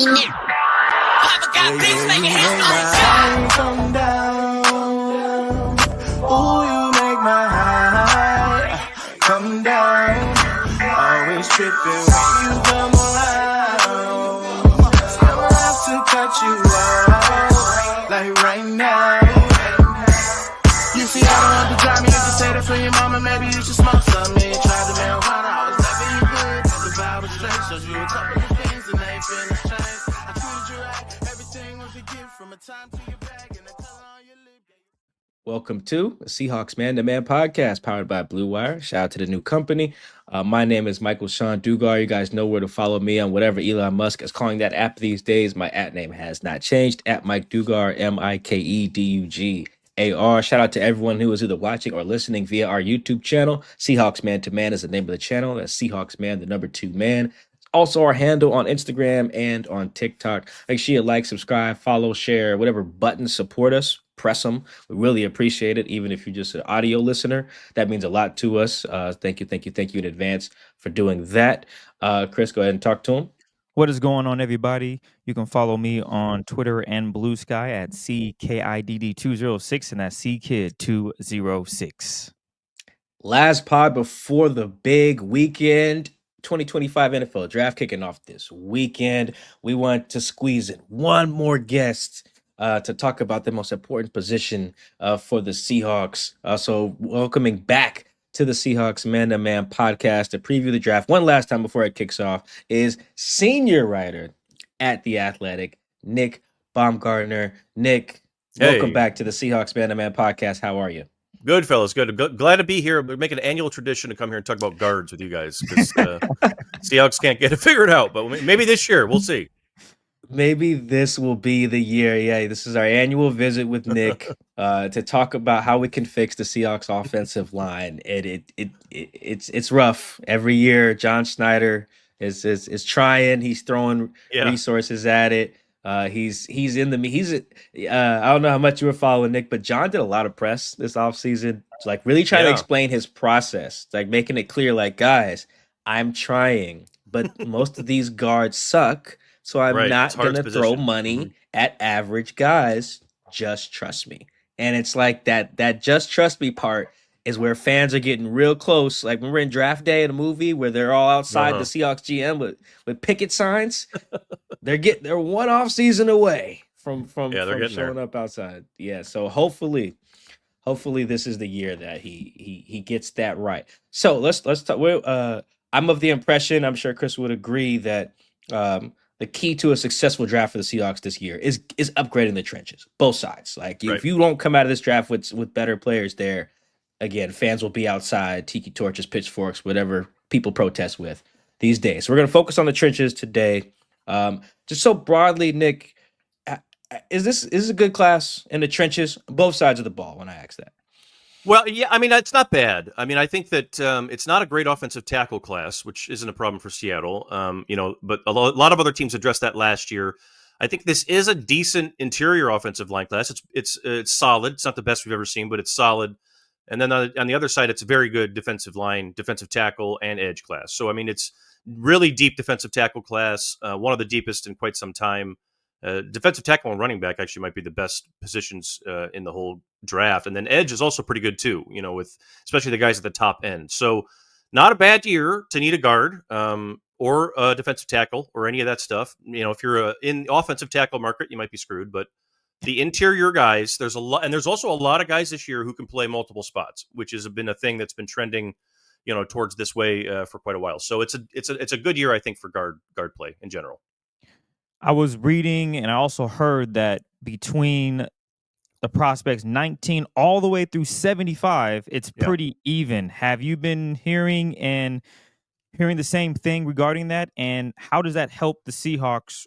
Come down. Ooh, you make my high come down. Always tripping when you come around. Never have to cut you out like right now. You see, I don't have to drive me. You can say that for your mama. Maybe you should smoke some. Me try the marijuana. I was never you good. The vibe was straight. Showed you a couple of things and they finished change. I treated you right. Everything was a gift from a time to your bag and the color on your lip. Welcome to the Seahawks Man to Man podcast powered by Blue Wire. Shout out to the new company. My name is Michael Sean Dugar. You guys know where to follow me on whatever Elon Musk is calling that app these days. My app name has not changed. At Mike Dugar, MikeDugar. Shout out to everyone who is either watching or listening via our YouTube channel. Seahawks Man to Man is the name of the channel. That's Seahawks Man, the number 2 man. Also our handle on Instagram and on TikTok. Make sure you like, subscribe, follow, share, whatever buttons support us. Press them. We really appreciate it. Even if you're just an audio listener, that means a lot to us. Thank you in advance for doing that. Chris, go ahead and talk to him. What is going on, everybody? You can follow me on Twitter and Blue Sky at CKIDD206, and that's CKid206. Last pod before the big weekend. 2025 NFL draft kicking off this weekend. We want to squeeze in one more guest to talk about the most important position for the Seahawks. So welcoming back to the Seahawks Man-to-Man podcast to preview the draft one last time before it kicks off is senior writer at The Athletic, Nick Baumgardner. Nick, welcome back to the Seahawks Man-to-Man podcast. How are you? Good, fellas. Good. Glad to be here. We're making an annual tradition to come here and talk about guards with you guys because Seahawks can't get it figured out. But maybe this year, we'll see. Maybe this will be the year. Yeah, this is our annual visit with Nick to talk about how we can fix the Seahawks offensive line. It's rough every year. John Schneider is trying. He's throwing resources at it. He's I don't know how much you were following, Nick, but John did a lot of press this offseason, like really trying to explain his process, like making it clear, like, guys, I'm trying, but most of these guards suck. So I'm not going to throw money at average guys. Just trust me. And it's like that just trust me part is where fans are getting real close. Like when we're in draft day in a movie where they're all outside the Seahawks GM with picket signs. They're one off season away from showing up outside. Yeah. So hopefully this is the year that he gets that right. So let's talk. I'm of the impression, I'm sure Chris would agree, that the key to a successful draft for the Seahawks this year is upgrading the trenches, both sides. Like if you don't come out of this draft with better players there, again, fans will be outside, tiki torches, pitchforks, whatever people protest with these days. So we're going to focus on the trenches today. Just so broadly, Nick, is this a good class in the trenches, both sides of the ball, when I ask that? Well, yeah, I mean, it's not bad. I mean, I think that it's not a great offensive tackle class, which isn't a problem for Seattle. But a lot of other teams addressed that last year. I think this is a decent interior offensive line class. It's solid. It's not the best we've ever seen, but it's solid. And then on the other side, it's a very good defensive line, defensive tackle, and edge class. So, I mean, it's really deep defensive tackle class, one of the deepest in quite some time. Defensive tackle and running back actually might be the best positions in the whole draft. And then edge is also pretty good too, with especially the guys at the top end. So not a bad year to need a guard or a defensive tackle or any of that stuff. If you're in the offensive tackle market, you might be screwed. But the interior guys, there's a lot. And there's also a lot of guys this year who can play multiple spots, which has been a thing that's been trending, towards this way for quite a while. So it's a good year, I think, for guard play in general. I was reading and I also heard that between the prospects 19 all the way through 75, it's pretty even. Have you been hearing the same thing regarding that? And how does that help the Seahawks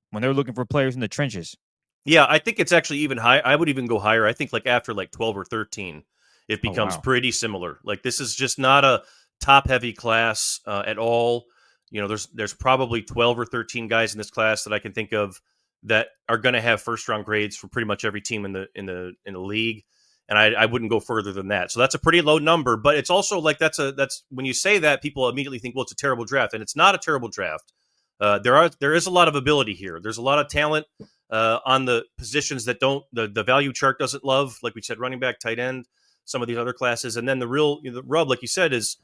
when they're looking for players in the trenches? Yeah, I think it's actually even high. I would even go higher. I think after 12 or 13, it becomes pretty similar. Like this is just not a top heavy class at all. There's probably 12 or 13 guys in this class that I can think of that are going to have first round grades for pretty much every team in the league, and I wouldn't go further than that. So that's a pretty low number, but it's also like that's when you say that, people immediately think, well, it's a terrible draft, and it's not a terrible draft. There is a lot of ability here. There's a lot of talent on the positions that the value chart doesn't love, like we said, running back, tight end, some of these other classes. And then the rub, like you said, is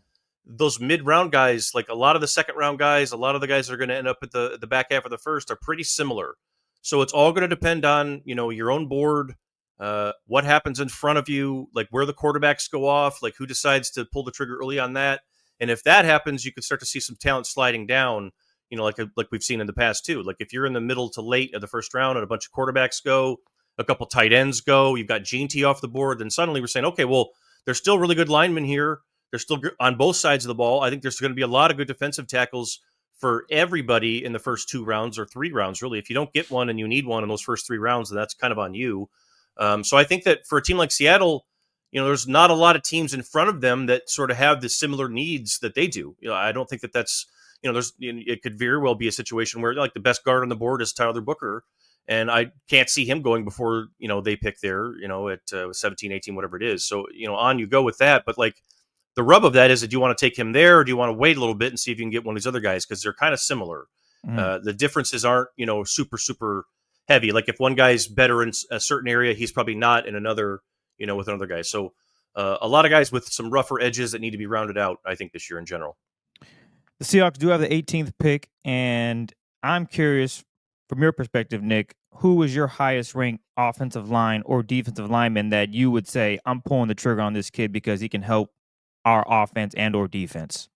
those mid-round guys, like a lot of the second-round guys, a lot of the guys that are going to end up at the back half of the first are pretty similar. So it's all going to depend on, your own board, what happens in front of you, like where the quarterbacks go off, like who decides to pull the trigger early on that. And if that happens, you could start to see some talent sliding down, like we've seen in the past too. Like if you're in the middle to late of the first round and a bunch of quarterbacks go, a couple tight ends go, you've got Gene T off the board, then suddenly we're saying, okay, well, there's still really good linemen here. They're still on both sides of the ball. I think there's going to be a lot of good defensive tackles for everybody in the first 2 rounds or 3 rounds, really. If you don't get one and you need one in those first 3 rounds, then that's kind of on you. So I think that for a team like Seattle, there's not a lot of teams in front of them that sort of have the similar needs that they do. I don't think that that's, it could very well be a situation where like the best guard on the board is Tyler Booker. And I can't see him going before, they pick there, at 17, 18, whatever it is. So, on you go with that. But like the rub of that is that do you want to take him there or do you want to wait a little bit and see if you can get one of these other guys? Because they're kind of similar. The differences aren't, super, super heavy. Like if one guy's better in a certain area, he's probably not in another, with another guy. So a lot of guys with some rougher edges that need to be rounded out, I think, this year in general. The Seahawks do have the 18th pick, and I'm curious, from your perspective, Nick, who is your highest ranked offensive line or defensive lineman that you would say, I'm pulling the trigger on this kid because he can help our offense and or defense?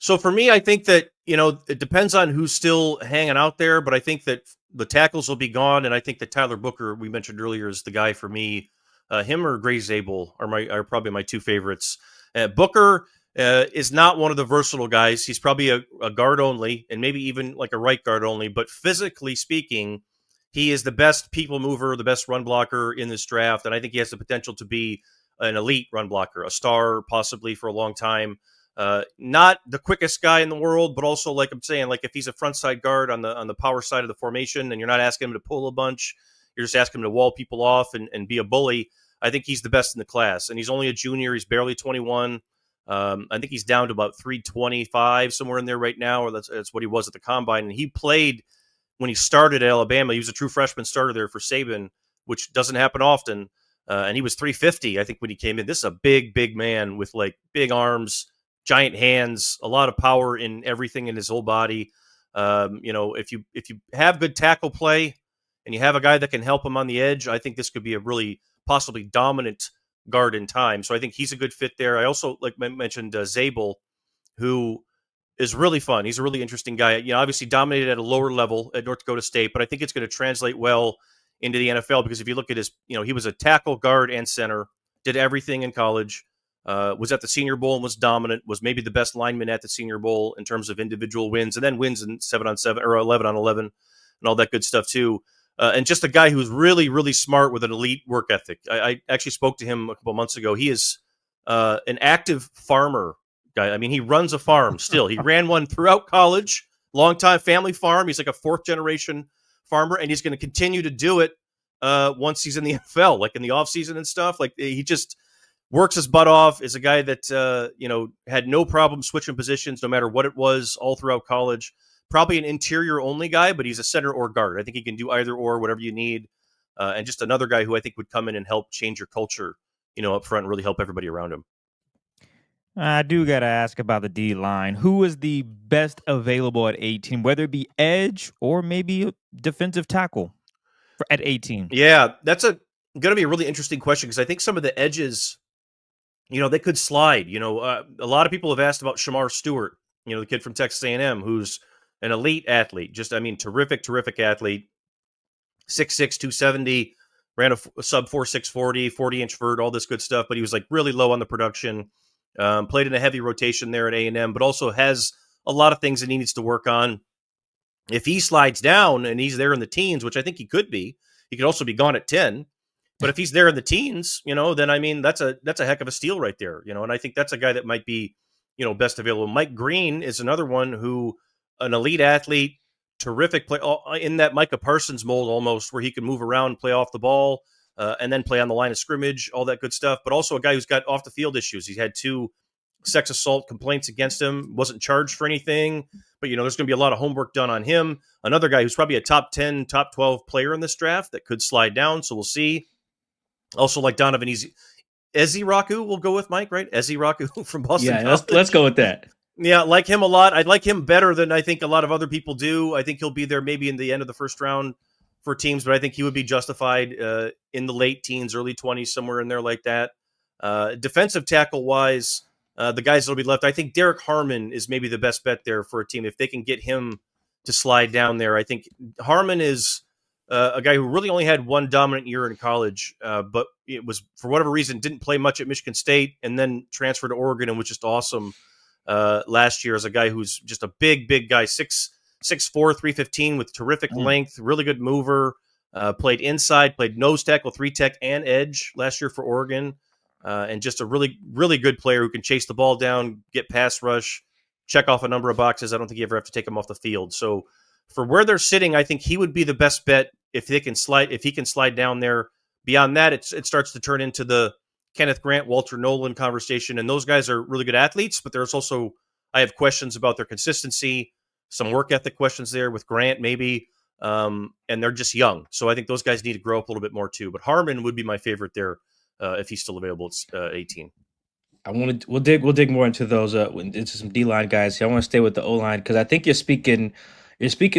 So for me, I think that, it depends on who's still hanging out there, but I think that the tackles will be gone. And I think that Tyler Booker, we mentioned earlier, is the guy for me. Him or Gray Zable are probably my 2 favorites. Booker is not one of the versatile guys. He's probably a guard only and maybe even like a right guard only. But physically speaking, he is the best people mover, the best run blocker in this draft. And I think he has the potential to be an elite run blocker, a star possibly for a long time. Not the quickest guy in the world, but also, like I'm saying, like if he's a front side guard on the power side of the formation and you're not asking him to pull a bunch, you're just asking him to wall people off and be a bully. I think he's the best in the class. And he's only a junior. He's barely 21. I think he's down to about 325, somewhere in there right now, or that's what he was at the combine. And he played when he started at Alabama. He was a true freshman starter there for Saban, which doesn't happen often. And he was 350, I think, when he came in. This is a big, big man with like big arms, giant hands, a lot of power in everything in his whole body. If you have good tackle play and you have a guy that can help him on the edge, I think this could be a really possibly dominant guard in time. So I think he's a good fit there. I also, like I mentioned, Zabel, who is really fun. He's a really interesting guy. Obviously dominated at a lower level at North Dakota State, but I think it's going to translate well into the NFL because if you look at his, he was a tackle, guard, and center, did everything in college, was at the Senior Bowl and was dominant, was maybe the best lineman at the Senior Bowl in terms of individual wins, and then wins in 7-on-7 or 11-on-11 and all that good stuff too. And just a guy who's really, really smart with an elite work ethic. I actually spoke to him a couple months ago. He is an active farmer guy. I mean, he runs a farm still. He ran one throughout college, long time family farm. He's like a 4th generation farmer, and he's going to continue to do it once he's in the NFL, like in the offseason and stuff. Like he just works his butt off, is a guy that, had no problem switching positions no matter what it was all throughout college. Probably an interior only guy, but he's a center or guard. I think he can do either or, whatever you need. And just another guy who I think would come in and help change your culture, up front and really help everybody around him. I do got to ask about the D-line. Who is the best available at 18, whether it be edge or maybe defensive tackle at 18? Yeah, that's going to be a really interesting question because I think some of the edges, they could slide. A lot of people have asked about Shamar Stewart, the kid from Texas A&M, who's an elite athlete. Just, terrific athlete. 6'6", 270, ran a sub 4.640, 40-inch vert, all this good stuff. But he was like really low on the production. Played in a heavy rotation there at A&M, but also has a lot of things that he needs to work on. If he slides down and he's there in the teens, which I think he could be, he could also be gone at 10. But if he's there in the teens, then that's a heck of a steal right there. And I think that's a guy that might be, best available. Mike Green is another one who, an elite athlete, terrific play in that Micah Parsons mold almost, where he can move around, play off the ball, and then play on the line of scrimmage, all that good stuff. But also a guy who's got off the field issues. He's had 2 sex assault complaints against him. Wasn't charged for anything, but there's going to be a lot of homework done on him. Another guy who's probably a top 10, top 12 player in this draft that could slide down. So we'll see. Also, like Donovan Ezeiruaku, we'll go with Mike, right? Ezeiruaku from Boston. Yeah, let's go with that. Yeah, like him a lot. I'd like him better than I think a lot of other people do. I think he'll be there maybe in the end of the first round for teams, but I think he would be justified in the late teens, early 20s, somewhere in there like that. Defensive tackle wise, the guys that'll be left, I think Derrick Harmon is maybe the best bet there for a team. If they can get him to slide down there, I think Harmon is a guy who really only had one dominant year in college, but it was, for whatever reason, didn't play much at Michigan State and then transferred to Oregon and was just awesome last year as a guy who's just a big guy, 6'4", 315 with terrific length, really good mover, played inside, played nose tackle, 3-tech, and edge last year for Oregon, and just a really good player who can chase the ball down, get pass rush, check off a number of boxes. I don't think you ever have to take him off the field. So for where they're sitting, I think he would be the best bet if he can slide down there. Beyond that, it starts to turn into the Kenneth Grant, Walter Nolan conversation, and those guys are really good athletes, but there's also, I have questions about their consistency, some work ethic questions there with Grant maybe, and they're just young. So I think those guys need to grow up a little bit more too. But Harmon would be my favorite there if he's still available. It's 18. We'll dig more into those into some D-line guys. I want to stay with the O-line because I think you're speaking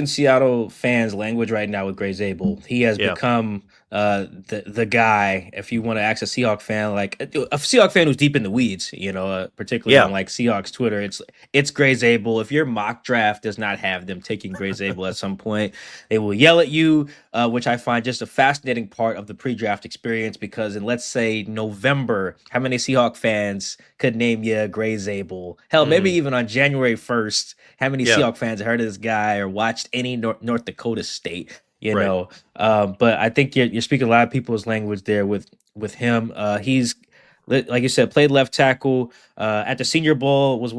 Seattle fans' language right now with Gray Zable. He has become the guy. If you want to ask a Seahawks fan, like a Seahawks fan who's deep in the weeds, particularly on like Seahawks Twitter, it's Gray Zable. If your mock draft does not have them taking Gray Zable at some point, they will yell at you, which I find just a fascinating part of the pre-draft experience. Because in, let's say, November, how many Seahawks fans could name you Gray Zable? Hell, maybe even on January 1st, how many Seahawks fans have heard of this guy or watched any North Dakota State? But I think you're speaking a lot of people's language there with him. He's, like you said, played left tackle at the Senior Bowl, was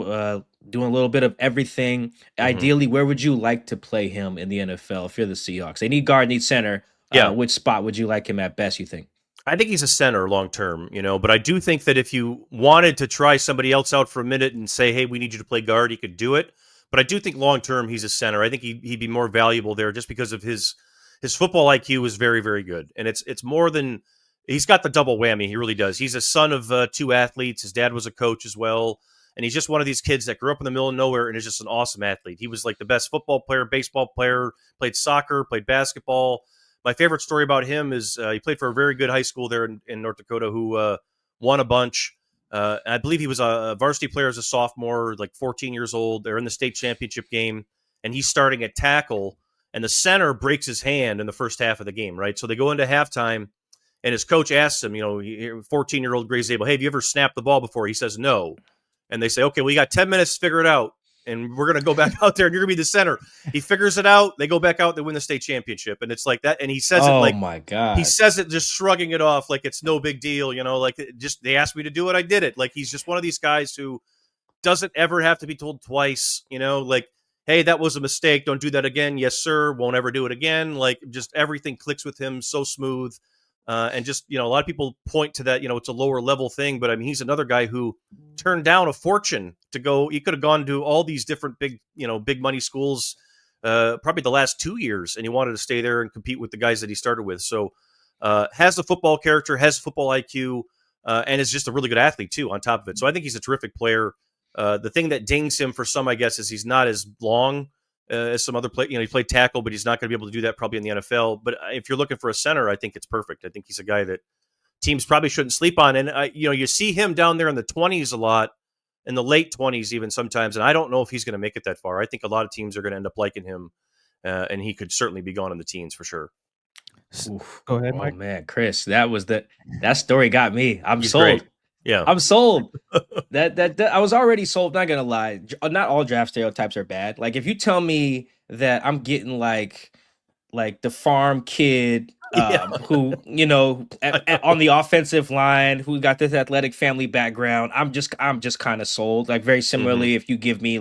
doing a little bit of everything. Ideally, where would you like to play him in the NFL if you're the Seahawks? They need guard, need center. Which spot would you like him at best, you think? I think he's a center long term, but I do think that if you wanted to try somebody else out for a minute and say, hey, we need you to play guard, he could do it. But I do think long term he's a center. I think he'd be more valuable there just because of his football IQ is very, very good. And it's more than, he's got the double whammy. He really does. He's a son of two athletes. His dad was a coach as well. And he's just one of these kids that grew up in the middle of nowhere and is just an awesome athlete. He was like the best football player, baseball player, played soccer, played basketball. My favorite story about him is he played for a very good high school there in North Dakota who won a bunch. I believe he was a varsity player as a sophomore, like 14 years old. They're in the state championship game, and he's starting at tackle, and the center breaks his hand in the first half of the game, right? So they go into halftime, and his coach asks him, 14-year-old Gray Zable, hey, have you ever snapped the ball before? He says no. And they say, okay, well, you got 10 minutes to figure it out, and we're going to go back out there, and you're going to be the center. He figures it out. They go back out. They win the state championship, and it's like that. And he says it like, my God. He says it just shrugging it off like it's no big deal, like just they asked me to do it, I did it. Like he's just one of these guys who doesn't ever have to be told twice, like, hey, that was a mistake. Don't do that again. Yes, sir. Won't ever do it again. Like just everything clicks with him so smooth. And just, a lot of people point to that, it's a lower level thing, but I mean, he's another guy who turned down a fortune to go. He could have gone to all these different big money schools, probably the last 2 years, and he wanted to stay there and compete with the guys that he started with. So has the football character, has football IQ, and is just a really good athlete too on top of it. So I think he's a terrific player. The thing that dings him for some, I guess, is he's not as long as some other play. He played tackle, but he's not going to be able to do that probably in the NFL. But if you're looking for a center, I think it's perfect. I think he's a guy that teams probably shouldn't sleep on. And you see him down there in the 20s a lot, in the late 20s even sometimes. And I don't know if he's going to make it that far. I think a lot of teams are going to end up liking him, and he could certainly be gone in the teens for sure. Oof. Go ahead, Mike. Oh man, Chris, that story got me. He's sold. great. Yeah, I'm sold. that I was already sold. Not gonna lie, not all draft stereotypes are bad. Like if you tell me that I'm getting like the farm kid who on the offensive line who got this athletic family background, I'm just kind of sold. Like very similarly, if you give me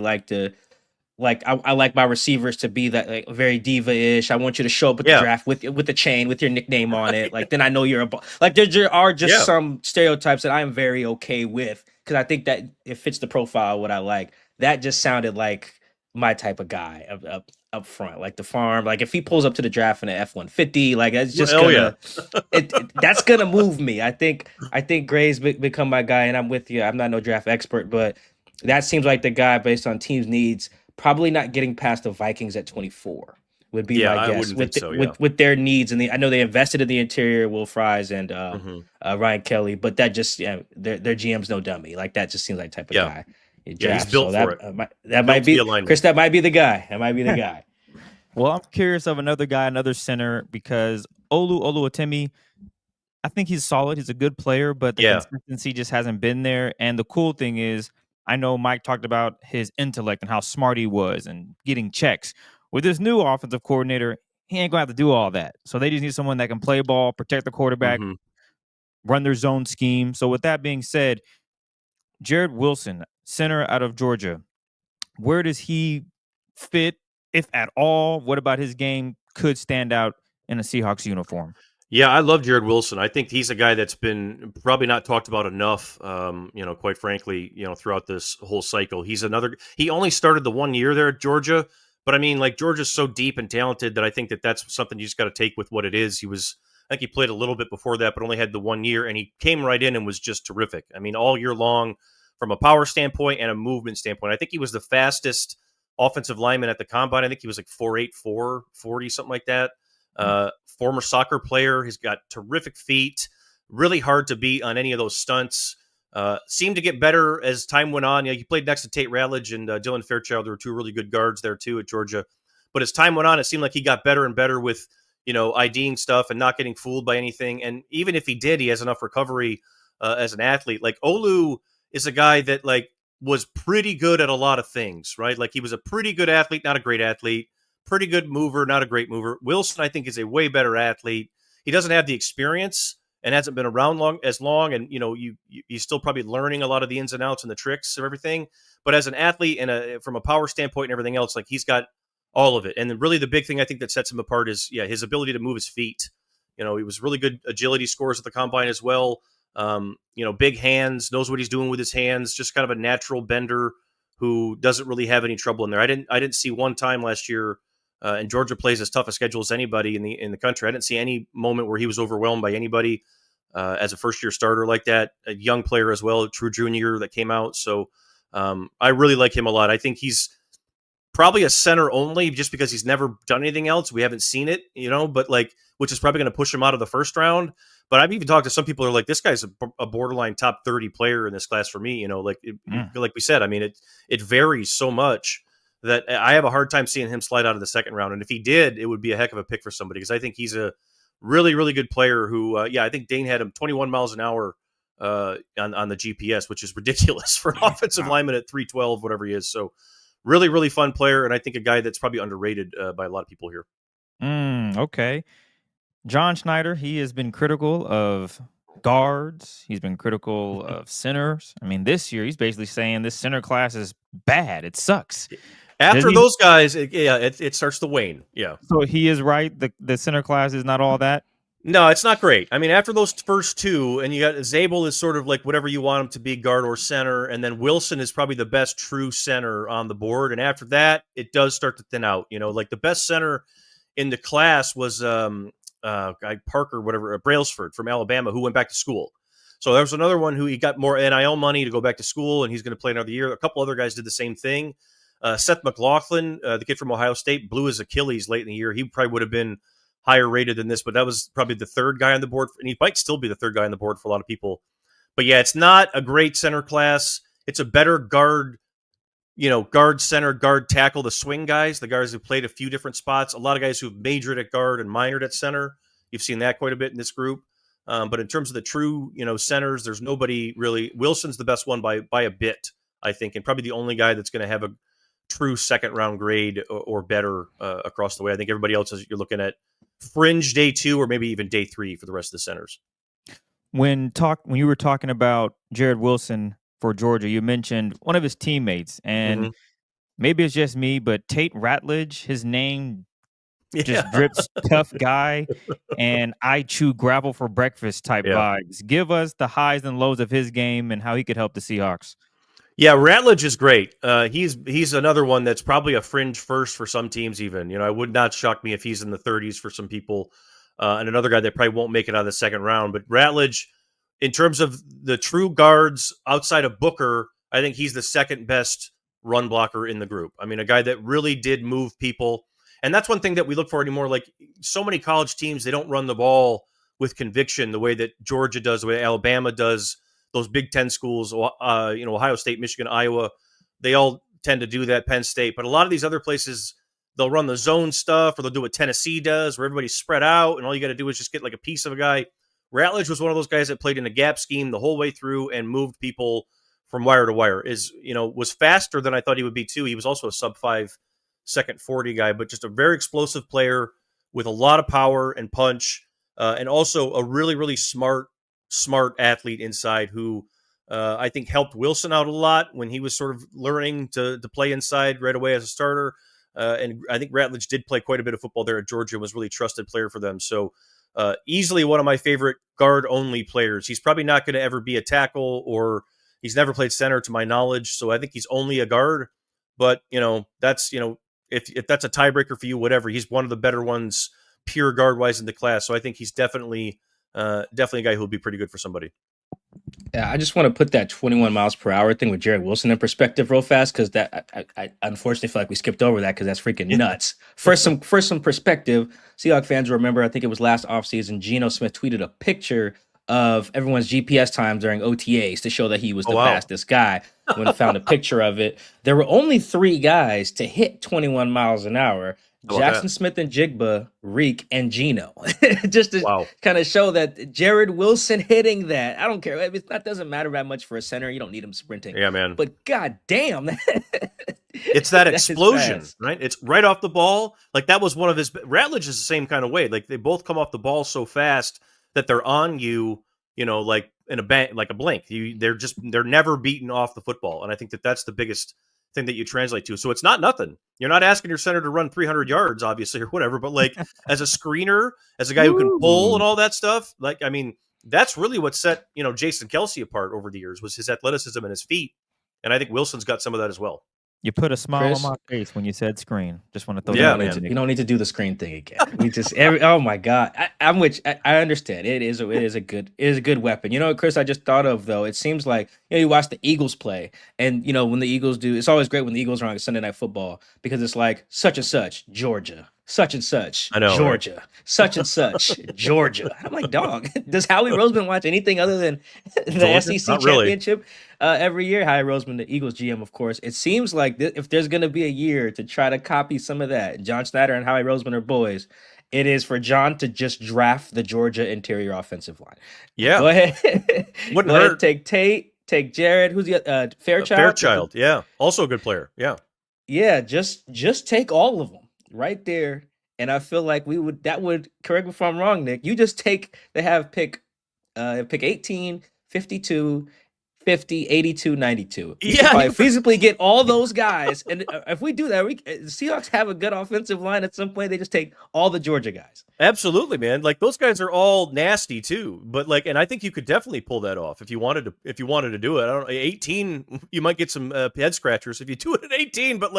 I like my receivers to be that very diva-ish. I want you to show up at the draft with the chain with your nickname on it. Like then I know you're there are just some stereotypes that I am very okay with because I think that it fits the profile of what I like. That just sounded like my type of guy up front, like the farm. Like if he pulls up to the draft in an F-150, like it's just Oh yeah. that's gonna move me. I think Gray's become my guy, and I'm with you. I'm not no draft expert, but that seems like the guy based on teams' needs. Probably not getting past the Vikings at 24 would be Yeah, my I guess wouldn't think so. Yeah. with their needs, and I know they invested in the interior, Will Fries and Mhm. Ryan Kelly, but that just their GM's no dummy. Like that just seems like the type of Yeah. guy you Yeah, he's draft. built So for it. that Built might to be be a lineman. Chris. That might be the guy. That might be the guy. Well, I'm curious of another guy, another center, because Oluwatimi, I think he's solid. He's a good player, but the Yeah. consistency just hasn't been there. And the cool thing is, I know Mike talked about his intellect and how smart he was and getting checks. With this new offensive coordinator, he ain't going to have to do all that. So they just need someone that can play ball, protect the quarterback, Mhm. run their zone scheme. So with that being said, Jared Wilson, center out of Georgia, where does he fit, if at all? What about his game could stand out in a Seahawks uniform? Yeah, I love Jared Wilson. I think he's a guy that's been probably not talked about enough. Quite frankly, throughout this whole cycle, he's another. He only started the 1 year there at Georgia, but I mean, like Georgia's so deep and talented that I think that that's something you just got to take with what it is. I think he played a little bit before that, but only had the 1 year, and he came right in and was just terrific. I mean, all year long, from a power standpoint and a movement standpoint, I think he was the fastest offensive lineman at the combine. I think he was like 4.8, 4.40, something like that. Former soccer player. He's got terrific feet. Really hard to beat on any of those stunts. Seemed to get better as time went on. He played next to Tate Ratledge and Dylan Fairchild. There were two really good guards there too at Georgia. But as time went on, it seemed like he got better and better with IDing stuff and not getting fooled by anything. And even if he did, he has enough recovery as an athlete. Like Olu is a guy that like was pretty good at a lot of things, right? Like he was a pretty good athlete, not a great athlete. Pretty good mover, not a great mover. Wilson, I think, is a way better athlete. He doesn't have the experience and hasn't been around as long, and he's still probably learning a lot of the ins and outs and the tricks of everything. But as an athlete and from a power standpoint and everything else, like he's got all of it. And then really the big thing I think that sets him apart is his ability to move his feet. He was really good agility scores at the combine as well. Big hands, knows what he's doing with his hands. Just kind of a natural bender who doesn't really have any trouble in there. I didn't see one time last year. And Georgia plays as tough a schedule as anybody in the country. I didn't see any moment where he was overwhelmed by anybody as a first year starter like that. A young player as well, Pearce Jr. that came out. So I really like him a lot. I think he's probably a center only just because he's never done anything else. We haven't seen it, but which is probably going to push him out of the first round. But I've even talked to some people who are like, this guy's a borderline top 30 player in this class for me. Like we said, I mean, it varies so much that I have a hard time seeing him slide out of the second round. And if he did, it would be a heck of a pick for somebody because I think he's a really, really good player who, I think Dane had him 21 miles an hour on the GPS, which is ridiculous for an offensive lineman at 312, whatever he is. So really, really fun player. And I think a guy that's probably underrated by a lot of people here. Okay. John Schneider, he has been critical of guards. He's been critical of centers. I mean, this year he's basically saying this center class is bad. It sucks. After those guys, it starts to wane. Yeah. So he is right. The center class is not all that. No, it's not great. I mean, after those first two, and you got Zabel is sort of like whatever you want him to be, guard or center, and then Wilson is probably the best true center on the board. And after that, it does start to thin out. Like the best center in the class was guy Parker, whatever, Brailsford from Alabama, who went back to school. So there was another one who he got more NIL money to go back to school, and he's going to play another year. A couple other guys did the same thing. Seth McLaughlin, the kid from Ohio State, blew his Achilles late in the year. He probably would have been higher rated than this, but that was probably the third guy on the board. And he might still be the third guy on the board for a lot of people. But yeah, it's not a great center class. It's a better guard, guard, center, guard, tackle, the swing guys, the guys who played a few different spots. A lot of guys who've majored at guard and minored at center. You've seen that quite a bit in this group. But in terms of the true, centers, there's nobody really. Wilson's the best one by a bit, I think, and probably the only guy that's going to have a true second round grade or better across the way. I think everybody else you're looking at fringe day 2 or maybe even day 3 for the rest of the centers. When you were talking about Jared Wilson for Georgia, you mentioned one of his teammates, and maybe it's just me, but Tate Ratledge, his name just drips tough guy and I chew gravel for breakfast type vibes. Give us the highs and lows of his game and how he could help the Seahawks. Yeah, Ratledge is great. He's another one that's probably a fringe first for some teams even. You know, it would not shock me if he's in the 30s for some people. And another guy that probably won't make it out of the second round. But Ratledge, in terms of the true guards outside of Booker, I think he's the second best run blocker in the group. I mean, a guy that really did move people. And that's one thing that we look for anymore. Like so many college teams, they don't run the ball with conviction the way that Georgia does, the way Alabama does. Those Big Ten schools, Ohio State, Michigan, Iowa, they all tend to do that, Penn State. But a lot of these other places, they'll run the zone stuff or they'll do what Tennessee does where everybody's spread out and all you got to do is just get like a piece of a guy. Ratledge was one of those guys that played in a gap scheme the whole way through and moved people from wire to wire. Was faster than I thought he would be too. He was also a sub-5 second 40 guy, but just a very explosive player with a lot of power and punch and also a really, really smart athlete inside who I think helped Wilson out a lot when he was sort of learning to play inside right away as a starter. And I think Ratledge did play quite a bit of football there at Georgia and was a really trusted player for them. So easily one of my favorite guard-only players. He's probably not going to ever be a tackle or he's never played center to my knowledge. So I think he's only a guard. But, that's, if that's a tiebreaker for you, whatever, he's one of the better ones pure guard-wise in the class. So I think he's definitely a guy who will be pretty good for somebody. Yeah, I just want to put that 21 miles per hour thing with Jarrett Wilson in perspective real fast because that I unfortunately feel like we skipped over that because that's freaking nuts. For some perspective, Seahawks fans remember, I think it was last offseason, Geno Smith tweeted a picture of everyone's GPS time during OTAs to show that he was the fastest guy. When I found a picture of it, there were only 3 guys to hit 21 miles an hour. Jackson Smith and Jigba, Reek, and Geno. Just to kind of show that Jared Wilson hitting that. I don't care. That doesn't matter that much for a center. You don't need him sprinting. Yeah, man. But god damn. It's that explosion, right? It's right off the ball. Like that was one of his. Ratledge is the same kind of way. Like they both come off the ball so fast that they're on you, like in like a blink. They're never beaten off the football. And I think that's the biggest thing that you translate to. So it's not nothing. You're not asking your center to run 300 yards, obviously, or whatever, but like as a screener, as a guy who can pull and all that stuff, like, I mean, that's really what set, Jason Kelce apart over the years was his athleticism and his feet. And I think Wilson's got some of that as well. You put a smile on my face when you said screen. Just want to throw that. You don't need to do the screen thing again. We just oh my god, I understand. It is a good weapon. You know what, Chris? I just thought of though. It seems like you watch the Eagles play, and when the Eagles do, it's always great when the Eagles are on Sunday Night Football because it's like such and such Georgia. Such and such, Georgia. Right? Such and such, Georgia. I'm like, dog. Does Howie Roseman watch anything other than the SEC championship every year? Howie Roseman, the Eagles GM, of course. It seems like if there's going to be a year to try to copy some of that, John Snyder and Howie Roseman are boys. It is for John to just draft the Georgia interior offensive line. Yeah, go ahead. Wouldn't hurt. Take Tate. Take Jared. Who's the Fairchild? Fairchild. Yeah, also a good player. Yeah. Yeah. Just take all of them. Right there, and I feel like that would correct me if I'm wrong, Nick. You just they have pick 18, 52, 50, 82, 92. Yeah, feasibly get all those guys, and if we do that, the Seahawks have a good offensive line. At some point, they just take all the Georgia guys. Absolutely, man. Like those guys are all nasty too, but and I think you could definitely pull that off if you wanted to do it. I don't know, 18, you might get some head scratchers if you do it at 18, but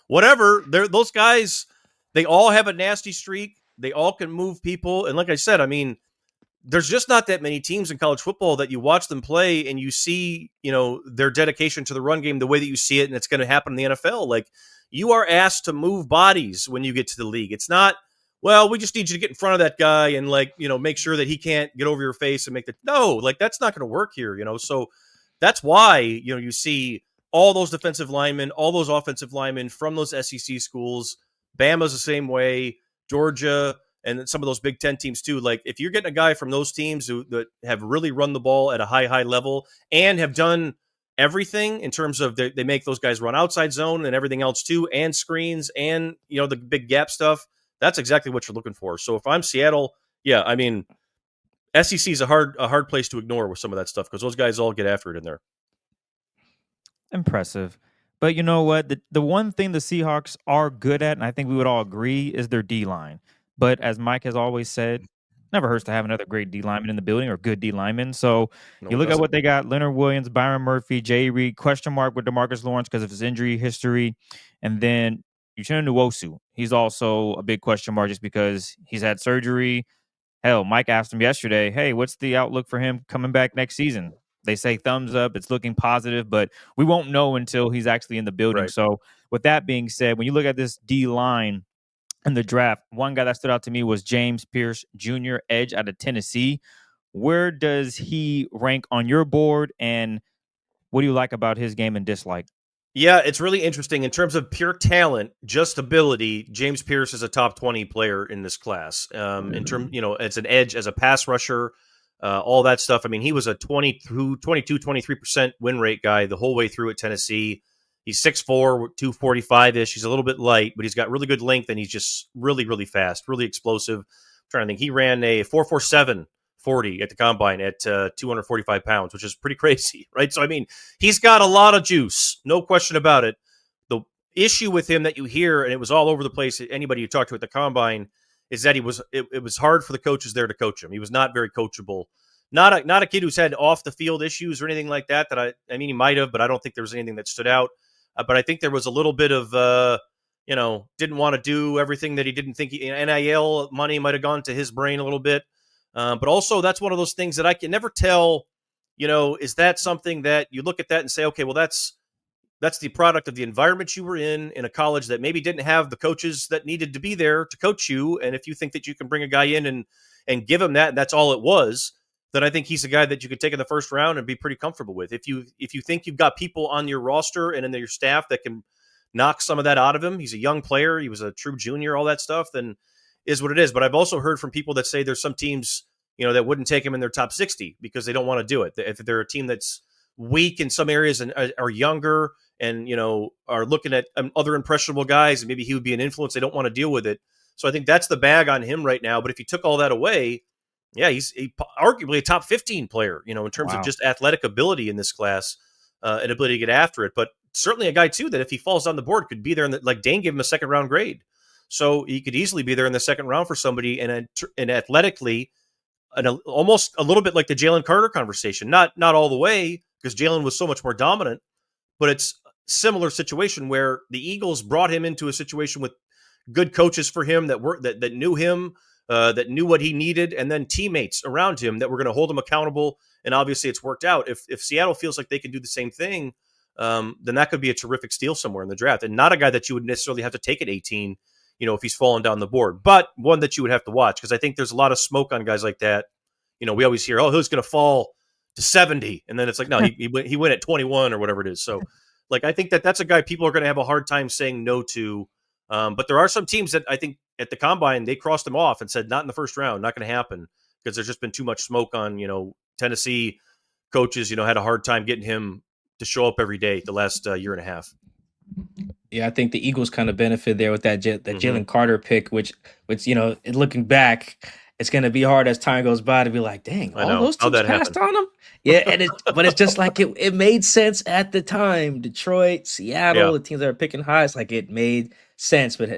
whatever. Those guys. They all have a nasty streak. They all can move people. And like I said, I mean, there's just not that many teams in college football that you watch them play and you see, their dedication to the run game the way that you see it, and it's going to happen in the NFL. Like, you are asked to move bodies when you get to the league. It's not, well, we just need you to get in front of that guy and, make sure that he can't get over your face and no, that's not going to work here, So that's why, you see all those defensive linemen, all those offensive linemen from those SEC schools. Bama's the same way, Georgia, and some of those Big Ten teams too. Like if you're getting a guy from those teams that have really run the ball at a high level and have done everything in terms of they make those guys run outside zone and everything else too, and screens and the big gap stuff. That's exactly what you're looking for. So if I'm Seattle, yeah, I mean, SEC is a hard place to ignore with some of that stuff because those guys all get after it in there. Impressive. But you know what? The one thing the Seahawks are good at, and I think we would all agree, is their D-line. But as Mike has always said, never hurts to have another great D lineman in the building or good D lineman. So No, you it look at doesn't. what they got: Leonard Williams, Byron Murphy, Jay Reed, question mark with DeMarcus Lawrence because of his injury history, and then Uchenna Nwosu. He's also a big question mark just because he's had surgery. Hell, Mike asked him yesterday, hey, what's the outlook for him coming back next season? They say thumbs up. It's looking positive, but we won't know until he's actually in the building. Right. So with that being said, when you look at this D line in the draft, one guy that stood out to me was James Pearce Jr., edge out of Tennessee. Where does he rank on your board, and what do you like about his game and dislike? Yeah, it's really interesting in terms of pure talent, just ability. James Pearce is a top 20 player in this class. In terms, as an edge, as a pass rusher, all that stuff. I mean, he was a 22, 23% win rate guy the whole way through at Tennessee. He's 6'4", 245-ish. He's a little bit light, but he's got really good length, and he's just really, really fast, really explosive. I'm trying to think. He ran a 4.47 40 at the combine at 245 pounds, which is pretty crazy, right? So, I mean, he's got a lot of juice, no question about it. The issue with him that you hear, and it was all over the place, anybody you talk to at the combine, is that it was hard for the coaches there to coach him. He was not very coachable. Not a kid who's had off the field issues or anything like that. I mean, he might have, but I don't think there was anything that stood out. But I think there was a little bit of didn't want to do everything that he didn't think. NIL money might have gone to his brain a little bit. But also, that's one of those things that I can never tell, is that something that you look at that and say, okay, well, that's the product of the environment you were in a college that maybe didn't have the coaches that needed to be there to coach you. And if you think that you can bring a guy in and give him that, and that's all it was, then I think he's a guy that you could take in the first round and be pretty comfortable with. If you think you've got people on your roster and in your staff that can knock some of that out of him, he's a young player, he was a true junior, all that stuff, then is what it is. But I've also heard from people that say there's some teams, that wouldn't take him in their top 60 because they don't want to do it. If they're a team that's weak in some areas and are younger and, are looking at other impressionable guys and maybe he would be an influence, they don't want to deal with it. So I think that's the bag on him right now. But if you took all that away, yeah, he's arguably a top 15 player, in terms of just athletic ability in this class and ability to get after it. But certainly a guy, too, that if he falls on the board could be there. Like Dane gave him a second round grade. So he could easily be there in the second round for somebody and athletically, and almost a little bit like the Jalen Carter conversation. Not all the way because Jalen was so much more dominant, but it's a similar situation where the Eagles brought him into a situation with good coaches for him that knew him, that knew what he needed, and then teammates around him that were going to hold him accountable. And obviously it's worked out. If Seattle feels like they can do the same thing, then that could be a terrific steal somewhere in the draft, and not a guy that you would necessarily have to take at 18, if he's falling down the board, but one that you would have to watch because I think there's a lot of smoke on guys like that. We always hear, oh, who's going to fall to 70? And then it's like, no, he went at 21 or whatever it is. So like, I think that's a guy people are going to have a hard time saying no to. But there are some teams that I think at the combine, they crossed him off and said, not in the first round, not going to happen because there's just been too much smoke on, Tennessee coaches, had a hard time getting him to show up every day the last year and a half. Yeah, I think the Eagles kind of benefit there with that Jalen Carter pick, which looking back, it's going to be hard as time goes by to be like, dang, all those teams passed on him. Yeah, but it's just like it made sense at the time. Detroit, Seattle, the teams that are picking high, it's like it made sense. But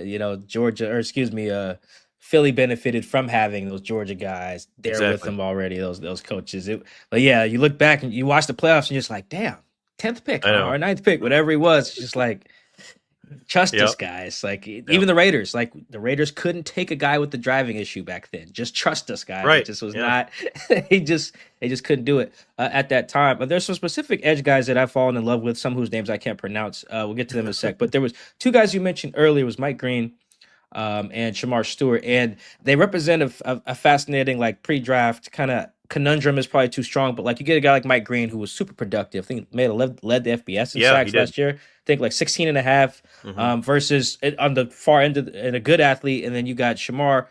Philly benefited from having those Georgia guys there with them already. Those coaches. But yeah, you look back and you watch the playoffs and you're just like, damn, 10th pick or 9th pick, whatever it was. It's just like. Trust this guy. It's like even the Raiders, the Raiders couldn't take a guy with the driving issue back then. Just trust this guy. Right. It just was not. They just couldn't do it at that time. But there's some specific edge guys that I've fallen in love with. Some whose names I can't pronounce. We'll get to them in a sec. But there was two guys you mentioned earlier. Was Mike Green and Shamar Stewart, and they represent a fascinating pre-draft kind of conundrum is probably too strong, but you get a guy like Mike Green who was super productive. I think led the FBS in sacks last year. I think 16 and a half versus on the far end and a good athlete. And then you got Shamar,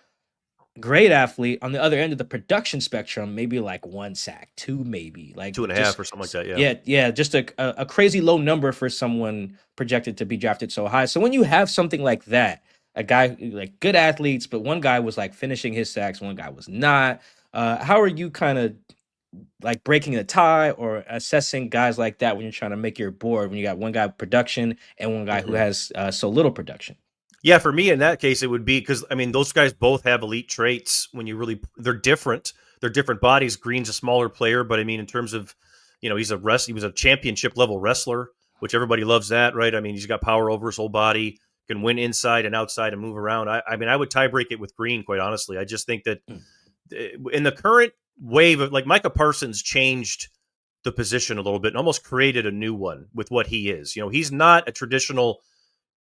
great athlete on the other end of the production spectrum, maybe 1 sack, 2 maybe 2.5 or something like that. Yeah. Just a crazy low number for someone projected to be drafted so high. So when you have something like that, a guy good athletes, but one guy was finishing his sacks, one guy was not. How are you kind of like breaking the tie or assessing guys like that when you're trying to make your board when you got one guy with production and one guy who has so little production? Yeah, for me in that case, it would be because I mean those guys both have elite traits. When you really, they're different. They're different bodies. Green's a smaller player, but I mean in terms of, he was a championship level wrestler, which everybody loves that, right? I mean he's got power over his whole body, can win inside and outside and move around. I mean I would tie break it with Green, quite honestly. I just think that in the current wave of like Micah Parsons changed the position a little bit and almost created a new one with what he is. He's not a traditional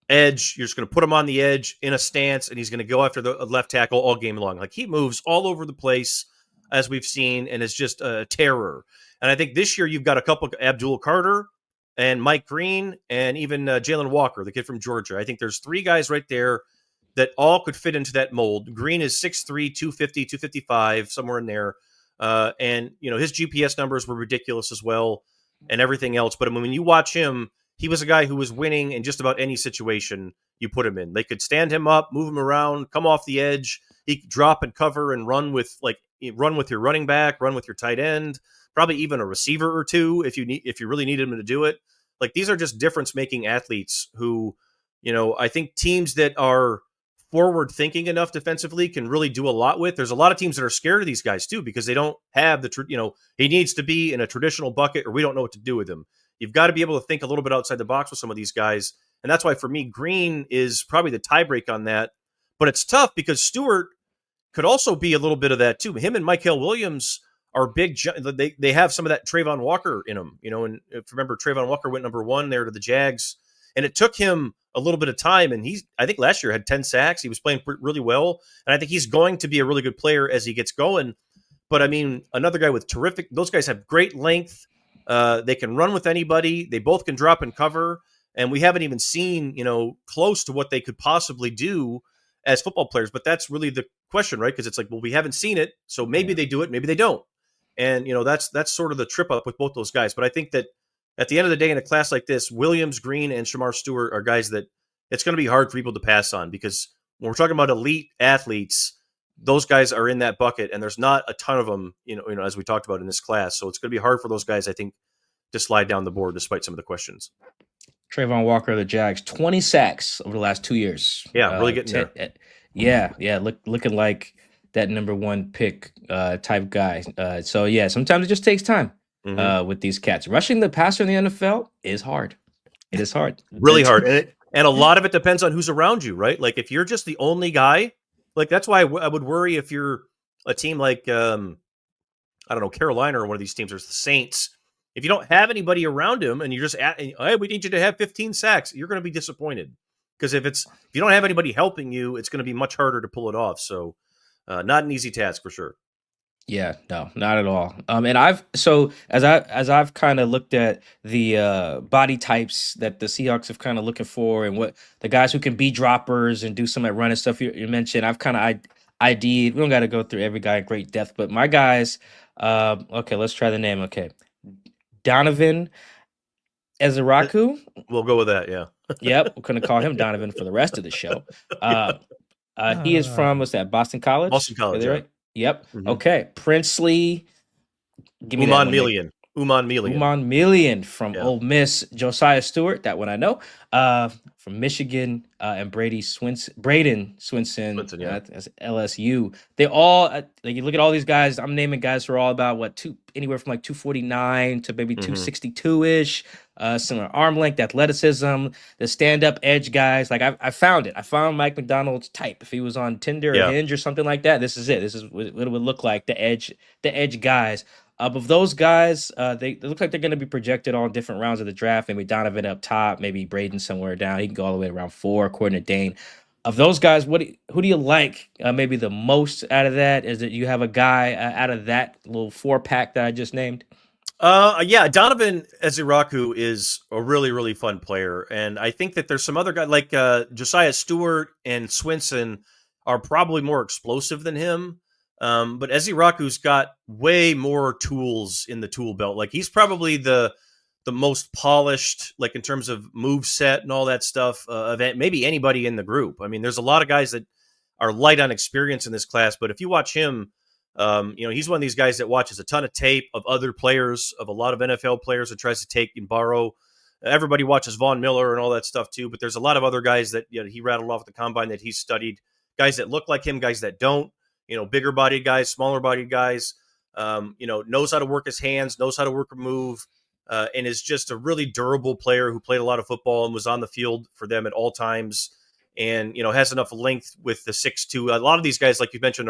edge. You're just going to put him on the edge in a stance, and he's going to go after the left tackle all game long. Like he moves all over the place, as we've seen, and is just a terror. And I think this year you've got a couple, Abdul Carter and Mike Green, and even Jalen Walker, the kid from Georgia. I think there's three guys right there that all could fit into that mold. Green is 6'3", 250, 255, somewhere in there. And his GPS numbers were ridiculous as well, and everything else. But when you watch him, he was a guy who was winning in just about any situation you put him in. They could stand him up, move him around, come off the edge. He could drop and cover and run with your running back, run with your tight end, probably even a receiver or two if you really needed him to do it. Like these are just difference-making athletes who, I think teams that are forward thinking enough defensively can really do a lot with. There's a lot of teams that are scared of these guys too because they don't have he needs to be in a traditional bucket or we don't know what to do with him. You've got to be able to think a little bit outside the box with some of these guys. And that's why, for me, Green is probably the tiebreak on that. But it's tough because Stewart could also be a little bit of that, too. Him and Mykel Williams are big. They have some of that Trayvon Walker in them. And if you remember, Trayvon Walker went number 1 there to the Jags. And it took him a little bit of time. And I think last year had 10 sacks. He was playing really well. And I think he's going to be a really good player as he gets going. But, I mean, another guy with terrific – those guys have great length. They can run with anybody. They both can drop and cover. And we haven't even seen, close to what they could possibly do as football players. But that's really the question, right? Because it's like, well, we haven't seen it. So maybe they do it. Maybe they don't. And, that's sort of the trip up with both those guys. But I think that at the end of the day in a class like this, Williams, Green, and Shamar Stewart are guys that it's going to be hard for people to pass on because when we're talking about elite athletes, those guys are in that bucket, and there's not a ton of them, as we talked about in this class. So it's going to be hard for those guys, I think, to slide down the board despite some of the questions. Trayvon Walker of the Jags, 20 sacks over the last 2 years. Yeah, really getting there. Yeah, looking like that number 1 pick type guy. So yeah, sometimes it just takes time with these cats. Rushing the passer in the NFL is hard. It is hard, really hard, and a lot of it depends on who's around you, right? Like if you're just the only guy. Like, that's why I would worry if you're a team like, Carolina or one of these teams, or the Saints. If you don't have anybody around him and you're just hey, we need you to have 15 sacks, you're going to be disappointed. Because if you don't have anybody helping you, it's going to be much harder to pull it off. So not an easy task for sure. Yeah, no, not at all. And as I've kind of looked at the body types that the Seahawks have kind of looking for, and what the guys who can be droppers and do some of that running stuff you mentioned, I've kind of ID'd. We don't got to go through every guy in great depth, but my guys. Okay, let's try the name. Okay, Donovan Ezeiruaku. We'll go with that. Yeah. Yep, we're gonna call him Donovan for the rest of the show. He is from Boston College. Boston College, right? Yep. Mm-hmm. Okay. Princely. Give me Uman Million. Uman Million from Ole Miss. Josiah Stewart, that one I know. From Michigan, and Braden Swinson as LSU. They all, like, you look at all these guys. I'm naming guys who are all about anywhere from like 249 to maybe 262-ish. Similar arm length, athleticism, the stand-up edge guys. Like I found it. I found Mike McDonald's type. If he was on Tinder or Hinge or something like that, this is it. This is what it would look like. The edge guys. Of those guys, they look like they're going to be projected on different rounds of the draft. Maybe Donovan up top, maybe Braden somewhere down. He can go all the way around 4, according to Dane. Of those guys, who do you like maybe the most out of that? Is it you have a guy out of that little 4-pack that I just named? Donovan Ezeiruaku is a really, really fun player. And I think that there's some other guys like Josiah Stewart and Swinson are probably more explosive than him. But Ezeiruaku's got way more tools in the tool belt. Like he's probably the most polished, like in terms of move set and all that stuff, of maybe anybody in the group. I mean, there's a lot of guys that are light on experience in this class, but if you watch him, He's one of these guys that watches a ton of tape of other players, of a lot of NFL players, and tries to take and borrow. Everybody watches Von Miller and all that stuff too, but there's a lot of other guys that he rattled off at the combine that he's studied. Guys that look like him, guys that don't. Bigger bodied guys, smaller bodied guys. Knows how to work his hands, knows how to work a move, and is just a really durable player who played a lot of football and was on the field for them at all times. And has enough length with the 6'2". A lot of these guys, like you mentioned,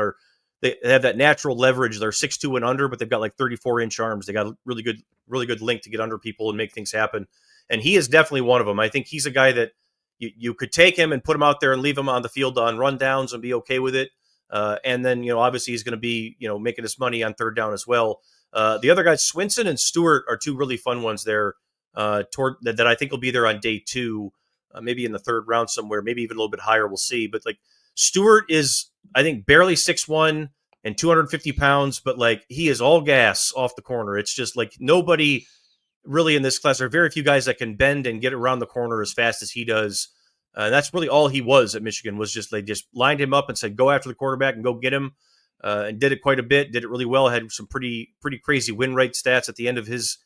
they have that natural leverage. They're 6'2" and under, but they've got like 34-inch arms. They got really good length to get under people and make things happen. And he is definitely one of them. I think he's a guy that you could take him and put him out there and leave him on the field on rundowns and be okay with it. And then, obviously he's going to be, making his money on third down as well. The other guys, Swinson and Stewart, are two really fun ones there that I think will be there on day 2, maybe in the third round somewhere, maybe even a little bit higher. We'll see. But like Stewart is, I think, barely 6'1" and 250 pounds, but like he is all gas off the corner. It's just like nobody really in this class. There are very few guys that can bend and get around the corner as fast as he does. That's really all he was at Michigan, was just they just lined him up and said, go after the quarterback and go get him, and did it quite a bit, did it really well, had some pretty crazy win rate stats at the end of his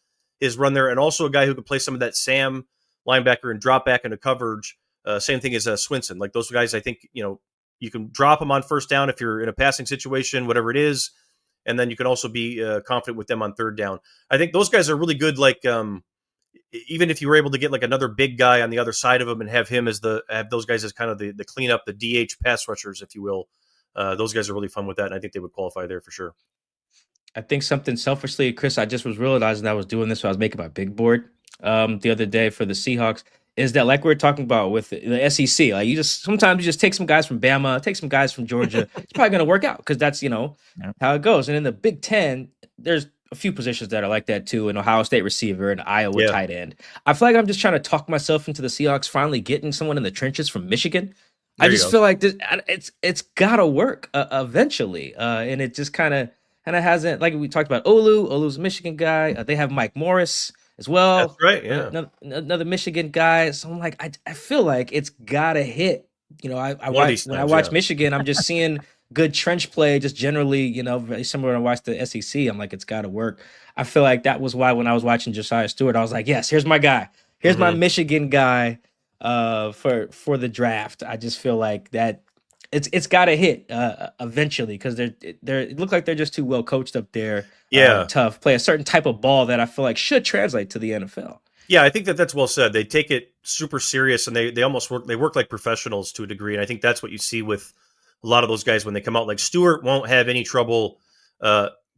run there, and also a guy who could play some of that Sam linebacker and drop back into coverage. Same thing as Swinson. Like those guys, I think, you can drop them on first down if you're in a passing situation, whatever it is, and then you can also be confident with them on third down. I think those guys are really good, like even if you were able to get like another big guy on the other side of him and have those guys as kind of the cleanup, the DH pass rushers, if you will. Those guys are really fun with that, and I think they would qualify there for sure. I think something selfishly, Chris, I just was realizing I was doing this when I was making my big board the other day for the Seahawks, is that like we were talking about with the SEC, like sometimes you just take some guys from Bama, take some guys from Georgia. It's probably going to work out because that's, how it goes. And in the Big Ten, there's a few positions that are like that too, an Ohio State receiver, an Iowa tight end. I feel like I'm just trying to talk myself into the Seahawks finally getting someone in the trenches from Michigan. I just feel like it's got to work eventually. And it just kind of hasn't, like we talked about Olu's a Michigan guy. They have Mike Morris as well. That's right, yeah. Another Michigan guy. So I'm like, I feel like it's got to hit. When I watch Michigan, I'm just seeing good trench play, just generally, very similar when I watch the SEC. I'm like, it's got to work. I feel like that was why when I was watching Josiah Stewart, I was like, yes, here's my guy. Here's my Michigan guy for the draft. I just feel like that it's got to hit eventually because it look like they're just too well coached up there. Tough, play a certain type of ball that I feel like should translate to the NFL. Yeah, I think that's well said. They take it super serious and they almost work like professionals to a degree. And I think that's what you see with a lot of those guys when they come out. Like Stewart won't have any trouble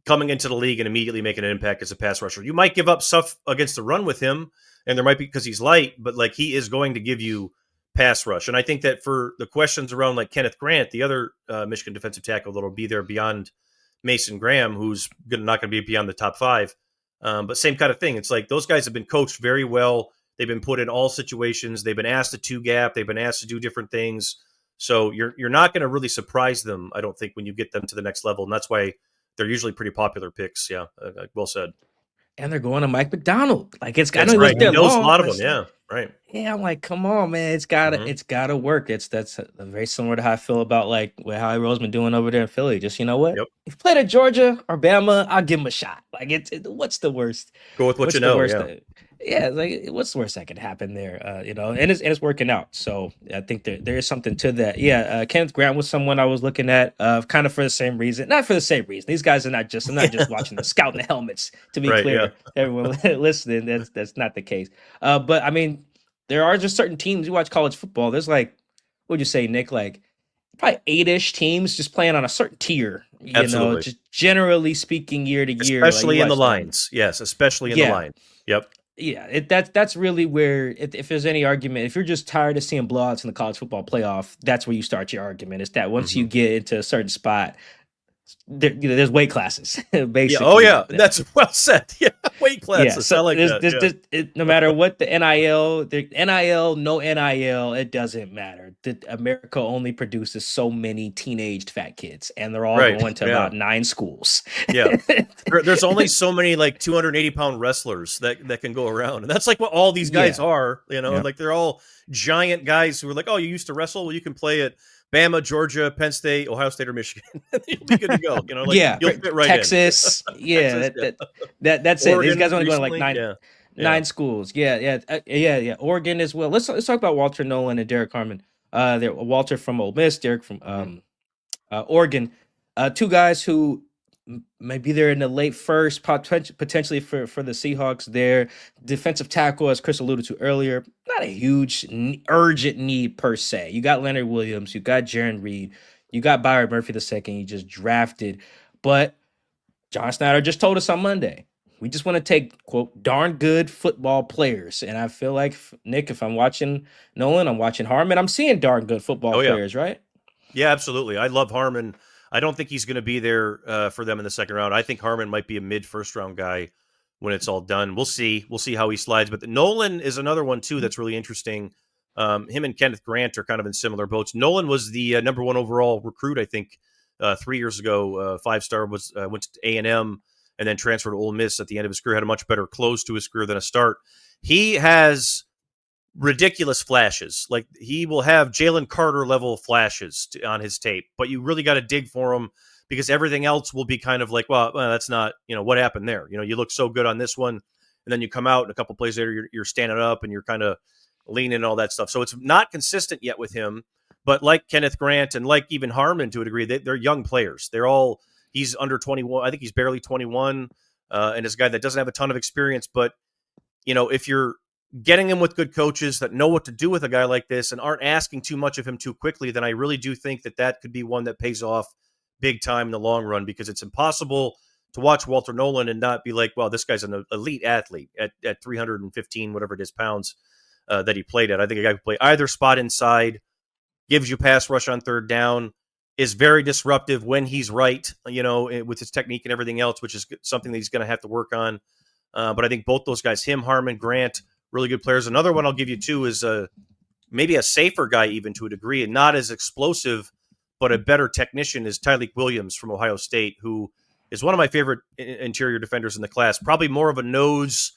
coming into the league and immediately making an impact as a pass rusher. You might give up stuff against the run with him, and there might be because he's light, but like he is going to give you pass rush. And I think that for the questions around like Kenneth Grant, the other Michigan defensive tackle that'll be there beyond Mason Graham, who's not going to be beyond the top 5. But same kind of thing. It's like those guys have been coached very well. They've been put in all situations. They've been asked to 2-gap. They've been asked to do different things. So you're not going to really surprise them, I don't think, when you get them to the next level. And that's why they're usually pretty popular picks. Yeah, well said. And they're going to Mike McDonald. Like it's got to right. He knows a lot of them. Yeah, right. Yeah, I'm like, come on, man. It's gotta work. That's very similar to how I feel about like what Howie Roseman doing over there in Philly. Just you know what? Yep. If you played at Georgia or Bama, I'll give him a shot. Like what's the worst? Go with what you know. Yeah, like what's the worst that could happen there? And it's working out. So I think there is something to that. Yeah, Kenneth Grant was someone I was looking at, kind of for the same reason. Not for the same reason. These guys are not just. I'm not just watching the scouting the helmets. To be clear, everyone listening, that's not the case. But I mean, there are just certain teams. You watch college football. There's like, what would you say, Nick? Like probably 8-ish teams just playing on a certain tier. Absolutely. Just generally speaking, year to year, especially in the lines. Yes, especially in the line. Yep. Yeah, that's really where, if there's any argument, if you're just tired of seeing blowouts in the college football playoff, that's where you start your argument. Is that once you get into a certain spot, there's weight classes, basically. Oh, yeah. That's well said. Yeah, weight classes. Yeah, so I like that. No matter what the NIL, no NIL, it doesn't matter. America only produces so many teenaged fat kids, and they're all going to about 9 schools. Yeah. There's only so many like 280-pound wrestlers that can go around. And that's like what all these guys are, like they're all giant guys who are like, oh, you used to wrestle? Well, you can play at Bama, Georgia, Penn State, Ohio State, or Michigan. You'll be good to go. Yeah, you'll fit right Texas. in. Yeah, Texas, that's it. These Oregon guys only go to like recently, yeah. nine schools. Yeah. Oregon as well. Let's talk about Walter Nolan and Derrick Harmon. There Walter from Ole Miss, Derrick from Oregon. Two guys who maybe they're in the late first, potentially for the Seahawks. Their defensive tackle, as Chris alluded to earlier, not a huge urgent need per se. You got Leonard Williams, you got Jaron Reed, you got Byron Murphy II, you just drafted. But John Snyder just told us on Monday, we just want to take, quote, darn good football players. And I feel like, Nick, if I'm watching Nolan, I'm watching Harmon, I'm seeing darn good football players, right? Yeah, absolutely. I love Harmon. I don't think he's going to be there for them in the second round. I think Harmon might be a mid-first round guy when it's all done. We'll see. We'll see how he slides. But Nolan is another one, too, that's really interesting. Him and Kenneth Grant are kind of in similar boats. Nolan was the number one overall recruit, I think, 3 years ago. 5-star went to A&M and then transferred to Ole Miss at the end of his career. Had a much better close to his career than a start. He has ridiculous flashes. Like, he will have Jalen Carter level flashes on his tape, but you really got to dig for him because everything else will be kind of like, well, that's not, what happened there. You look so good on this one, and then you come out and a couple plays later, you're standing up and you're kind of leaning and all that stuff. So it's not consistent yet with him, but like Kenneth Grant and like even Harmon to a degree, they're young players. He's under 21. I think he's barely 21. And is a guy that doesn't have a ton of experience, but if you're getting him with good coaches that know what to do with a guy like this and aren't asking too much of him too quickly, then I really do think that could be one that pays off big time in the long run, because it's impossible to watch Walter Nolan and not be like, well, this guy's an elite athlete at 315, whatever it is, pounds that he played at. I think a guy who play either spot inside, gives you pass rush on third down, is very disruptive when he's right, with his technique and everything else, which is something that he's going to have to work on. But I think both those guys, him, Harmon, Grant, really good players. Another one I'll give you, too, is maybe a safer guy even to a degree and not as explosive, but a better technician, is Tyleik Williams from Ohio State, who is one of my favorite interior defenders in the class. Probably more of a nose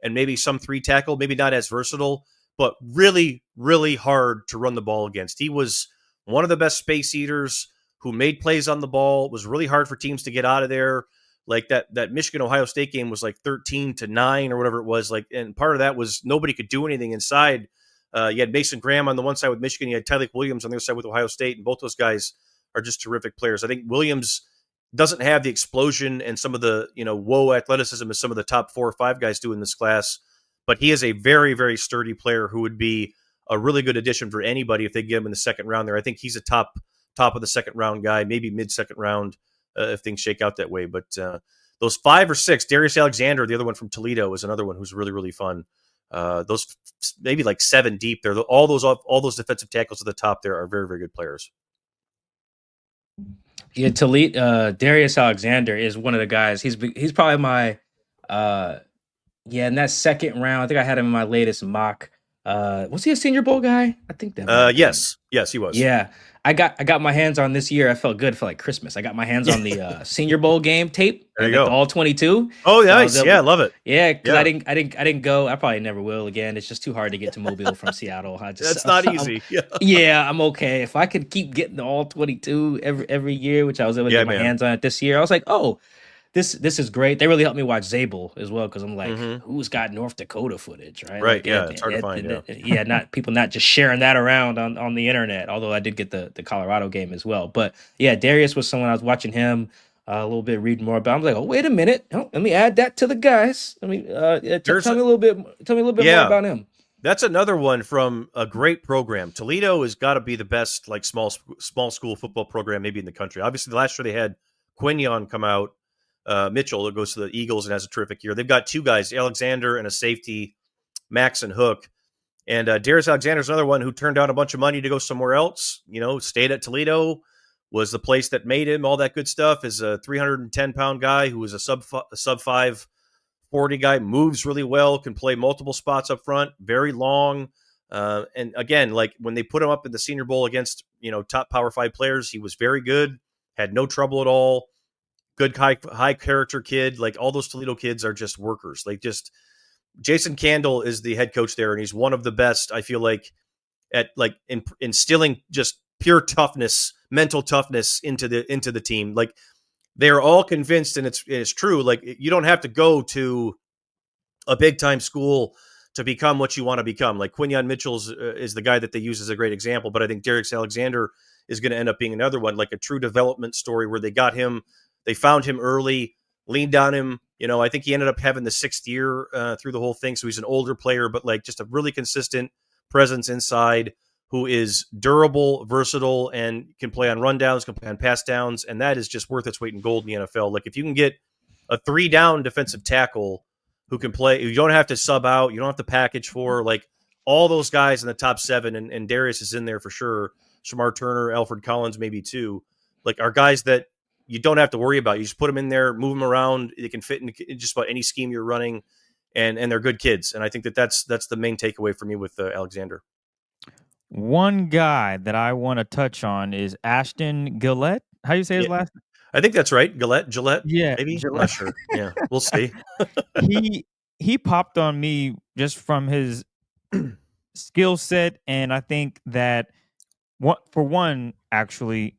and maybe some 3-tackle, maybe not as versatile, but really, really hard to run the ball against. He was one of the best space eaters who made plays on the ball. It was really hard for teams to get out of there. Like that Michigan-Ohio State game was like 13-9 or whatever it was. And part of that was nobody could do anything inside. You had Mason Graham on the one side with Michigan. You had Tyleik Williams on the other side with Ohio State. And both those guys are just terrific players. I think Williams doesn't have the explosion and some of the, athleticism as some of the top 4 or 5 guys do in this class. But he is a very, very sturdy player who would be a really good addition for anybody if they get him in the second round there. I think he's a top of the second round guy, maybe mid-second round if things shake out that way. But those 5 or 6, Darius Alexander, the other one from Toledo, is another one who's really, really fun. Those maybe like 7 deep there. All those defensive tackles at the top there are very, very good players. Yeah, Darius Alexander is one of the guys. He's probably my in that second round. I think I had him in my latest mock. Was he a Senior Bowl guy? I think that. Yes, he was. Yeah, I got my hands on this year. I felt good for like Christmas. I got my hands on the Senior Bowl game tape. There you go. The all 22. Oh, nice. I love it. Yeah, because I didn't go. I probably never will again. It's just too hard to get to Mobile from Seattle. That's not easy. Yeah, I'm okay. If I could keep getting the all 22 every year, which I was able to get my hands on it this year, I was like, oh, this is great. They really helped me watch Zabel as well, because I'm like, who's got North Dakota footage, right? Right. It's hard to find. Not people not just sharing that around on the internet. Although I did get the Colorado game as well. But yeah, Darius was someone I was watching him a little bit, reading more about. I'm like, oh, wait a minute, let me add that to the guys. Tell me a little bit more about him. That's another one from a great program. Toledo has got to be the best small school football program maybe in the country. Obviously, last year they had Quinion come out. Mitchell, that goes to the Eagles and has a terrific year. They've got 2 guys, Alexander and a safety, Max and Hook. And Darius Alexander's another one who turned down a bunch of money to go somewhere else. Stayed at Toledo, was the place that made him, all that good stuff. Is a 310-pound guy who is a sub 540 guy, moves really well, can play multiple spots up front, very long. And again, like when they put him up in the Senior Bowl against top Power 5 players, he was very good, had no trouble at all. Good high character kid. Like all those Toledo kids are just workers. Jason Candle is the head coach there, and he's one of the best, I feel like, at instilling just pure toughness, mental toughness into the team. Like they're all convinced, and it's true. Like you don't have to go to a big time school to become what you want to become. Like Quinyon Mitchell's is the guy that they use as a great example, but I think Derrick Alexander is going to end up being another one, like a true development story where they found him early, leaned on him. I think he ended up having the 6th year through the whole thing. So he's an older player, but like just a really consistent presence inside who is durable, versatile, and can play on rundowns, can play on pass downs. And that is just worth its weight in gold in the NFL. Like if you can get a 3-down defensive tackle who can play, you don't have to sub out, you don't have to package for, like all those guys in the top 7, and Darius is in there for sure. Shamar Turner, Alfred Collins, maybe too, like are guys that you don't have to worry about. You just put them in there, move them around. They can fit in just about any scheme you're running, and they're good kids. And I think that's the main takeaway for me with Alexander. One guy that I want to touch on is Ashton Gillette. How do you say his last name? I think that's right. Gillette, Yeah, maybe. Gillette. I'm not sure. Yeah, we'll see. He popped on me just from his skill set, and I think that actually,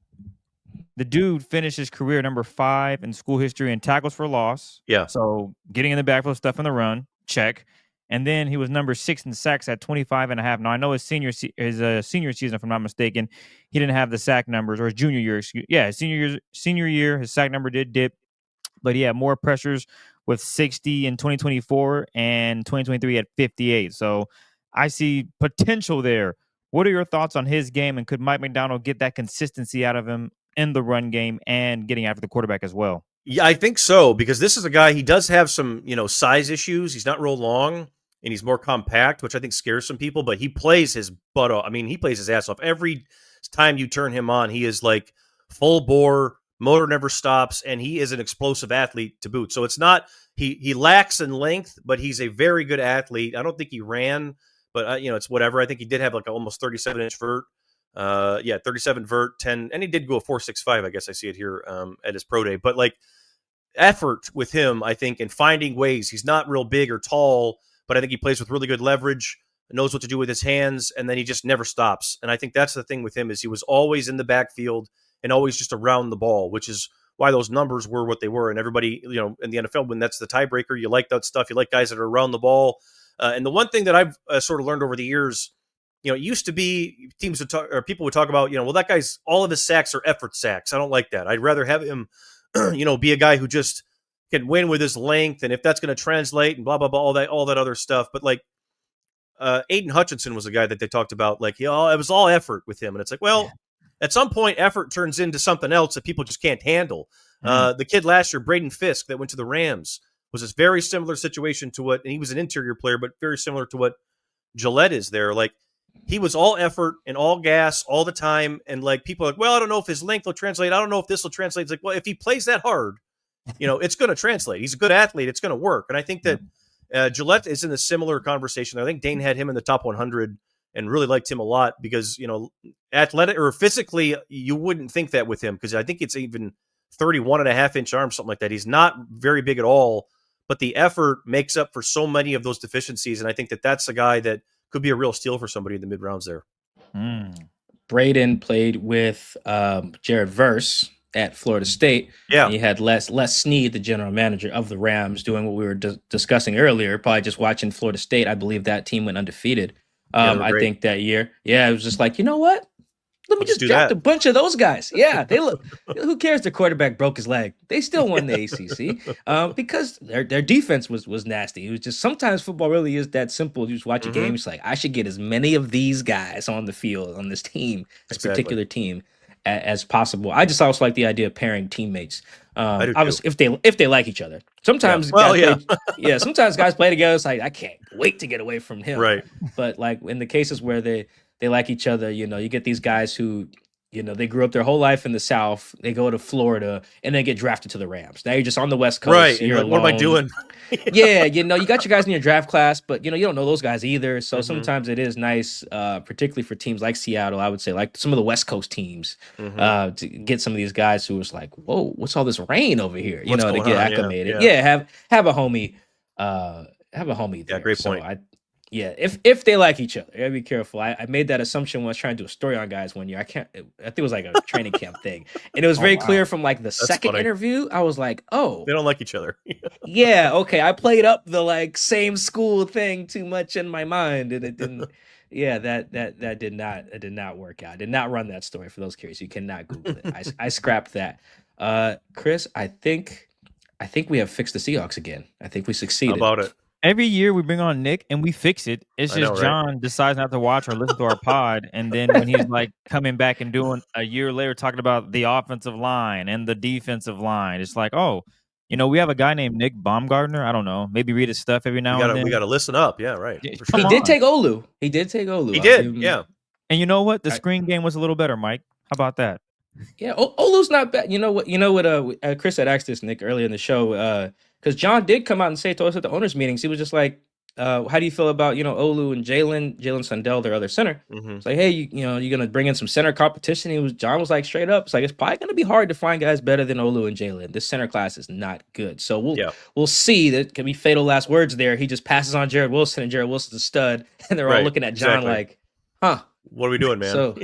the dude finished his career number 5 in school history in tackles for loss. Yeah. So getting in the backfield, stuff in the run, check. And then he was number 6 in sacks at 25.5. Now I know his senior season, if I'm not mistaken, he didn't have the sack numbers, or his junior year. His senior year, his sack number did dip, but he had more pressures with 60 in 2024 and 2023 at 58. So I see potential there. What are your thoughts on his game, and could Mike McDonald get that consistency out of him in the run game and getting after the quarterback as well? Yeah, I think so, because this is a guy, he does have some, size issues. He's not real long, and he's more compact, which I think scares some people, but he plays his butt off. I mean, he plays his ass off. Every time you turn him on, he is like full bore, motor never stops, and he is an explosive athlete to boot. So it's not, he lacks in length, but he's a very good athlete. I don't think he ran, but it's whatever. I think he did have like almost 37-inch vert. 37 vert, 10, and he did go a 4.65. I guess I see it here at his pro day. But like effort with him, I think, and finding ways. He's not real big or tall, but I think he plays with really good leverage, knows what to do with his hands, and then he just never stops. And I think that's the thing with him, is he was always in the backfield and always just around the ball, which is why those numbers were what they were. And everybody, in the NFL, when that's the tiebreaker, you like that stuff. You like guys that are around the ball. And the one thing that I've sort of learned over the years, it used to be teams would talk, or people would talk about, well, that guy's, all of his sacks are effort sacks. I don't like that. I'd rather have him, be a guy who just can win with his length, and if that's going to translate and blah blah blah, all that other stuff. But like Aiden Hutchinson was a guy that they talked about, like it was all effort with him, and it's like, well, at some point, effort turns into something else that people just can't handle. The kid last year, Braden Fisk, that went to the Rams, was this very similar situation to what, and he was an interior player, but very similar to what Gillette is there. Like, he was all effort and all gas all the time. And like, people are like, well, I don't know if his length will translate. I don't know if this will translate. It's like, well, if he plays that hard, it's going to translate. He's a good athlete. It's going to work. And I think that Gillette is in a similar conversation. I think Dane had him in the top 100 and really liked him a lot because, athletic or physically, you wouldn't think that with him, because I think it's even 31.5-inch arms, something like that. He's not very big at all, but the effort makes up for so many of those deficiencies. And I think that that's a guy that could be a real steal for somebody in the mid rounds there. Braden played with Jared Verse at Florida State. Yeah. And you had Les Snead, the general manager of the Rams, doing what we were discussing earlier, probably just watching Florida State. I believe that team went undefeated. I think that year. Yeah, it was just like, you know what? Let me just draft a bunch of those guys. Yeah, they look. Who cares? The quarterback broke his leg. They still won the ACC because their defense was nasty. It was just, sometimes football really is that simple. You just watch a game. It's like, I should get as many of these guys on the field on this team, this particular team, as possible. I just also like the idea of pairing teammates. Obviously, if they like each other. Sometimes, sometimes guys play together. It's like, I can't wait to get away from him. Right. But like in the cases where they like each other, you get these guys who, they grew up their whole life in the South. They go to Florida and they get drafted to the Rams. Now you're just on the West Coast. Right. You're like, what am I doing? Yeah. You got your guys in your draft class, but you don't know those guys either. So sometimes it is nice, particularly for teams like Seattle, I would say, like some of the West Coast teams, to get some of these guys who was like, whoa, what's all this rain over here? To get acclimated. Yeah. Have a homie. Have a homie there. Yeah, great point. So Yeah, if they like each other, you gotta be careful. I made that assumption when I was trying to do a story on guys one year. I think it was like a training camp thing, and it was Oh, very wow. clear from like the second funny. interview. I was like, oh, They don't like each other. yeah, okay. I played up the like same school thing too much in my mind, and it didn't. Yeah, that did not work out. I did not run that story for those curious. You cannot Google it. I scrapped that. Chris, I think we have fixed the Seahawks again. I think we How succeeded. about it? Every year we bring on Nick and we fix it. It's I just know, right? John decides not to watch or listen to our pod, and then when he's like coming back and doing a year later talking about the offensive line and the defensive line, it's like, oh, we have a guy named Nick Baumgardner. I don't know. Maybe read his stuff every now and then. We gotta listen up. Yeah, right. Yeah, For come He sure. did on. take Olu. He did take Olu. He I'll did. give him- Yeah. And you know what? The I- screen game was a little better, Mike. How about that? Yeah, Olu's not bad. You know what? Chris had asked this Nick earlier in the show because John did come out and say to us at the owners' meetings. He was just like, "How do you feel about Olu and Jalen Sundell, their other center?" Mhm. It's like, hey, you're gonna bring in some center competition. John was like straight up. It's like it's probably gonna be hard to find guys better than Olu and Jalen. This center class is not good. So we'll see. That can be fatal last words there. He just passes on Jared Wilson, and Jared Wilson's a stud, and they're all Right, looking at John exactly. like, huh. What are we doing, man? So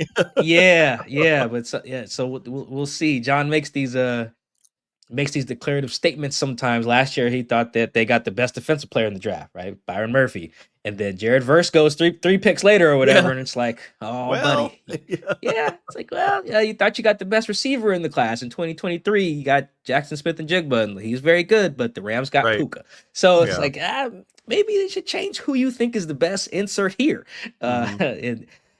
so we'll see. John makes these declarative statements sometimes. Last year he thought that they got the best defensive player in the draft, right? Byron Murphy. And then Jared Verse goes three picks later or whatever, Yeah. and it's like, oh well, buddy. yeah. Yeah. It's like, well, yeah, you thought you got the best receiver in the class in 2023. You got Jackson Smith and Jigba, and he's very good, but the Rams got Right. Puka. So it's Yeah. like, maybe they should change who you think is the best. Insert here.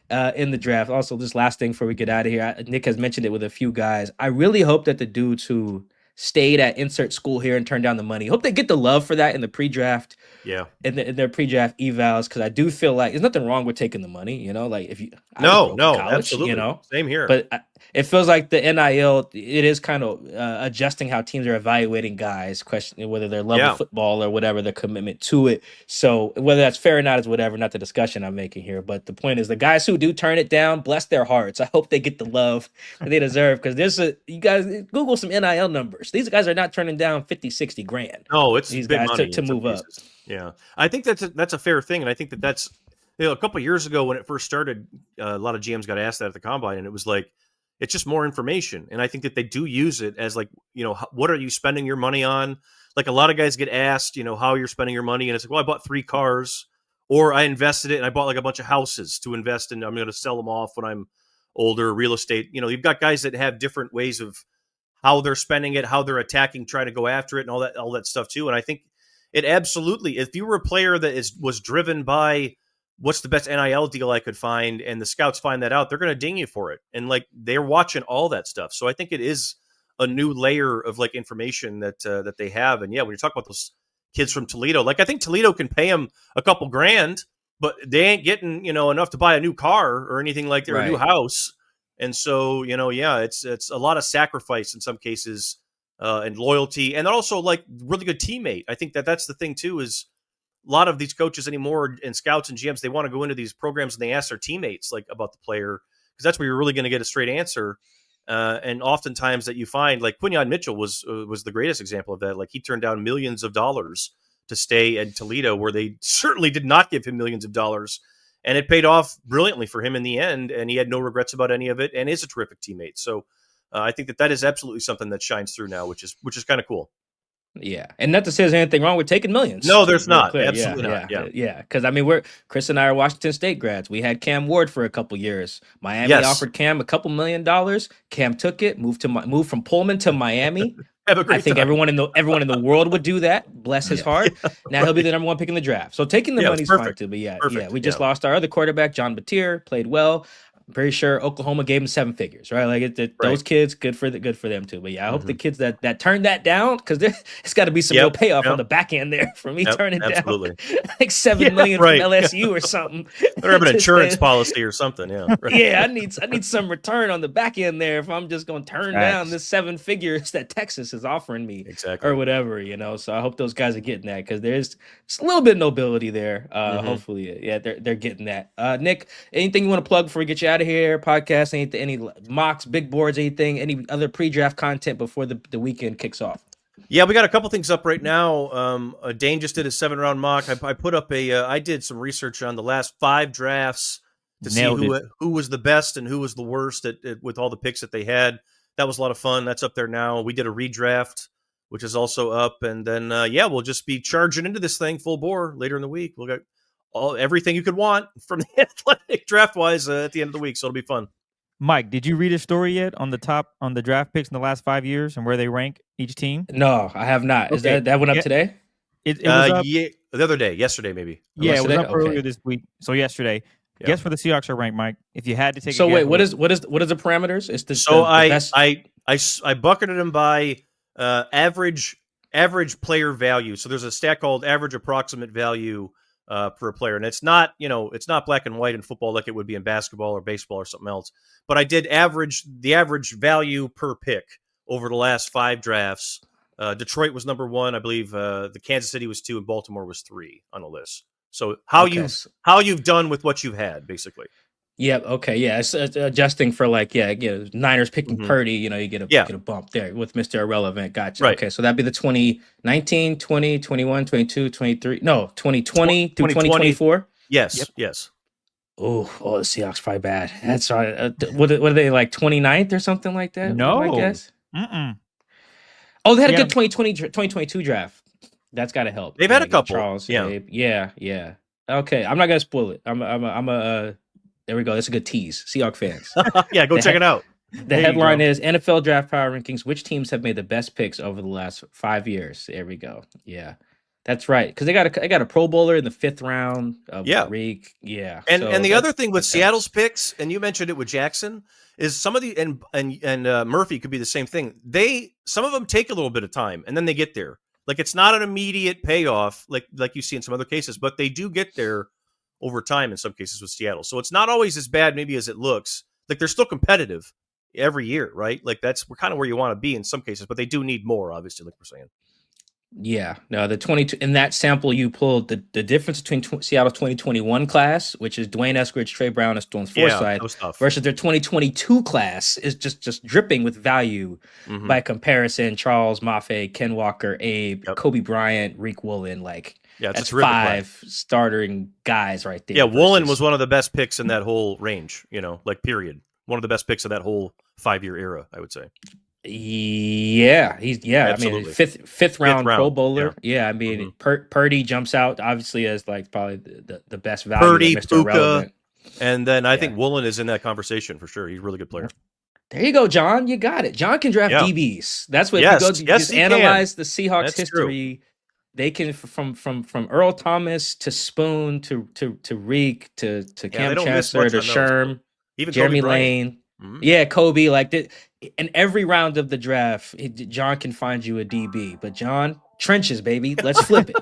In the draft. Also, this last thing before we get out of here, Nick has mentioned it with a few guys. I really hope that the dudes who stayed at insert school here and turned down the money, hope they get the love for that in the pre-draft, Yeah. in their pre-draft evals, because I do feel like there's nothing wrong with taking the money. Like if you I was No, broke in no, college, absolutely. Same here. but it feels like the NIL, it is kind of adjusting how teams are evaluating guys, questioning whether their love Yeah. of football or whatever, their commitment to it. So whether that's fair or not is whatever, not the discussion I'm making here. But the point is, the guys who do turn it down, bless their hearts. I hope they get the love that they deserve, because you guys Google some NIL numbers. These guys are not turning down 50, 60 grand. No, it's These big guys money to in some move up. cases. Yeah, I think that's a fair thing, and I think that's a couple of years ago when it first started, a lot of GMs got asked that at the combine, and it was like it's just more information, and I think that they do use it as like what are you spending your money on? Like a lot of guys get asked how you're spending your money, and it's like, well, I bought 3 cars, or I invested it and I bought like a bunch of houses to invest in. I'm going to sell them off when I'm older. Real estate, you've got guys that have different ways of how they're spending it, how they're attacking, trying to go after it, and all that stuff too. And I think it absolutely, if you were a player that was driven by what's the best NIL deal I could find, and the scouts find that out, they're going to ding you for it. And like they're watching all that stuff. So I think it is a new layer of like information that they have. And yeah, when you talk about those kids from Toledo, like I think Toledo can pay them a couple grand, but they ain't getting enough to buy a new car or anything like that, or a new Right. house. And so it's a lot of sacrifice in some cases, and loyalty, and also like really good teammate. I think that's the thing too, is a lot of these coaches anymore and scouts and GMs, they want to go into these programs and they ask their teammates like about the player, because that's where you're really going to get a straight answer. And oftentimes that you find, like Quinyon Mitchell was the greatest example of that. Like he turned down millions of dollars to stay at Toledo, where they certainly did not give him millions of dollars. And it paid off brilliantly for him in the end, and he had no regrets about any of it, and is a terrific teammate. So I think that is absolutely something that shines through now, which is kind of cool. Yeah, and not to say there's anything wrong with taking millions. No, to be there's real not. clear. Absolutely not. Yeah. Because I mean, Chris and I are Washington State grads. We had Cam Ward for a couple years. Miami Yes. offered Cam a couple $1 million. Cam took it, moved from Pullman to Miami. Have a great I think time. everyone in the world would do that. Bless his heart. Now he'll be the number 1 pick in the draft. So taking the Yeah, money's perfect. fine too. But yeah, Perfect. we just Yeah. lost our other quarterback, John Batir, played well. I'm pretty sure Oklahoma gave him 7 figures, right? Like those kids, good for them too. But yeah, I hope the kids that turned that down, because it's got to be some real payoff on the back end there for me turning absolutely. down like $7 million right. from LSU or something. Or have an To insurance stay- policy or something. Yeah. Right. Yeah, I need some return on the back end there if I'm just going to turn down this 7 figures that Texas is offering me. Exactly. Or whatever, So I hope those guys are getting that, because there's just a little bit of nobility there. Hopefully, yeah, they're getting that. Nick, anything you want to plug before we get you out of here? Podcast, anything, any mocks, big boards, anything, any other pre-draft content before the weekend kicks off? Yeah, we got a couple things up right now. Dane just did a 7-round mock. I put up I did some research on the last 5 drafts to Nailed see it. who was the best and who was the worst with all the picks that they had. That was a lot of fun. That's up there now. We did a redraft, which is also up. And then, we'll just be charging into this thing full bore later in the week. We'll get everything you could want from the athletic draft-wise at the end of the week, so it'll be fun. Mike, did you read a story yet on the draft picks in the last 5 years and where they rank each team? No, I have not. Is Okay. that went up today? It was up. Yeah, the other day, yesterday maybe. Yeah, it was Yesterday? up earlier Okay. this week. So yesterday, Yeah. guess where the Seahawks are ranked, Mike? If you had to take. So a guess, wait, what is the parameters? It's the So the best. I bucketed them by average player value. So there's a stat called average approximate value per player, and it's not black and white in football like it would be in basketball or baseball or something else. But I did the average value per pick over the last 5 drafts. Detroit was number 1, I believe. The Kansas City was 2, and Baltimore was 3 on the list. So how you've done with what you've had, basically. Yeah. Okay. Yeah. It's adjusting for Niners picking Purdy. You get a bump there with Mr. Irrelevant. Gotcha. Right. Okay. So that'd be the 2019, 20, 21, 22, 23. No, 2020 through 2024. Yes. Yep. Yes. Oh, the Seahawks probably bad. That's right. What are they, like 29th or something like that? No. I guess. Mm-mm. Oh, they had a good 2022 draft. That's got to help. They've had a couple. Charles. Yeah. Abe. Yeah. Okay. I'm not gonna spoil it. There we go. That's a good tease. Seahawks fans. Yeah, go check it out. The headline is NFL Draft Power Rankings. Which teams have made the best picks over the last 5 years? There we go. Yeah, that's right. Because they got a Pro Bowler in the 5th round. Reek. Yeah. And the other thing with Seattle's picks, and you mentioned it with Jackson, is some of the and Murphy could be the same thing. Some of them take a little bit of time, and then they get there. Like it's not an immediate payoff, like you see in some other cases, but they do get there over time in some cases with Seattle. So it's not always as bad maybe as it looks. Like they're still competitive every year, right? Like we're kind of where you want to be in some cases, but they do need more, obviously, like we're saying. Yeah, no, the 22 in that sample you pulled the difference between Seattle's 2021 class, which is Dwayne Eskridge, Trey Brown, and Storms Forsythe, versus their 2022 class is just dripping with value by comparison. Charles, Mafe, Ken Walker, Abe, Kobe Bryant, Reek Woolen, that's 5 starting guys right there. Yeah, Woolen was one of the best picks in that whole range, period. One of the best picks of that whole 5-year era, I would say. Yeah, absolutely. I mean, fifth round Pro Bowler. Yeah, I mean, Purdy jumps out obviously as probably the best value. Purdy, Mr. Irrelevant. And then I think Woolen is in that conversation for sure. He's a really good player. There you go, John. You got it. John can draft DBs. That's what you just analyze the Seahawks history. True. They can from Earl Thomas to Spoon to Reek to Cam Chancellor to Sherm, even Jeremy Lane. Yeah, Kobe. In every round of the draft, John can find you a DB. But John, trenches, baby. Let's flip it.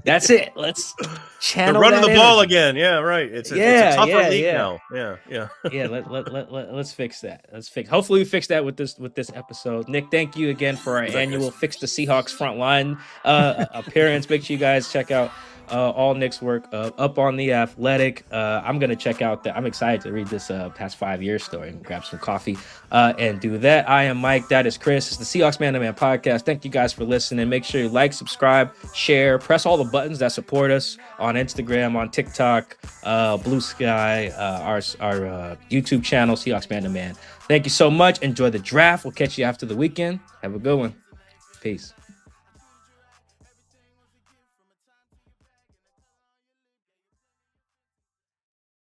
That's it. Let's channel. They're running the ball again. Yeah, right. It's a tougher league now. Yeah. Let's fix that. Hopefully we fix that with this episode. Nick, thank you again for our annual Fix the Seahawks front line appearance. Make sure you guys check out all Nick's work up on The Athletic. I'm gonna check out I'm excited to read this past 5 years story and grab some coffee and do that. I am Mike. That is Chris. It's the Seahawks Man to Man podcast. Thank you guys for listening. Make sure you like, subscribe, share, press all the buttons that support us on Instagram, on TikTok, Blue Sky, our YouTube channel, Seahawks Man to Man. Thank you so much. Enjoy the draft. We'll catch you after the weekend. Have a good one. Peace.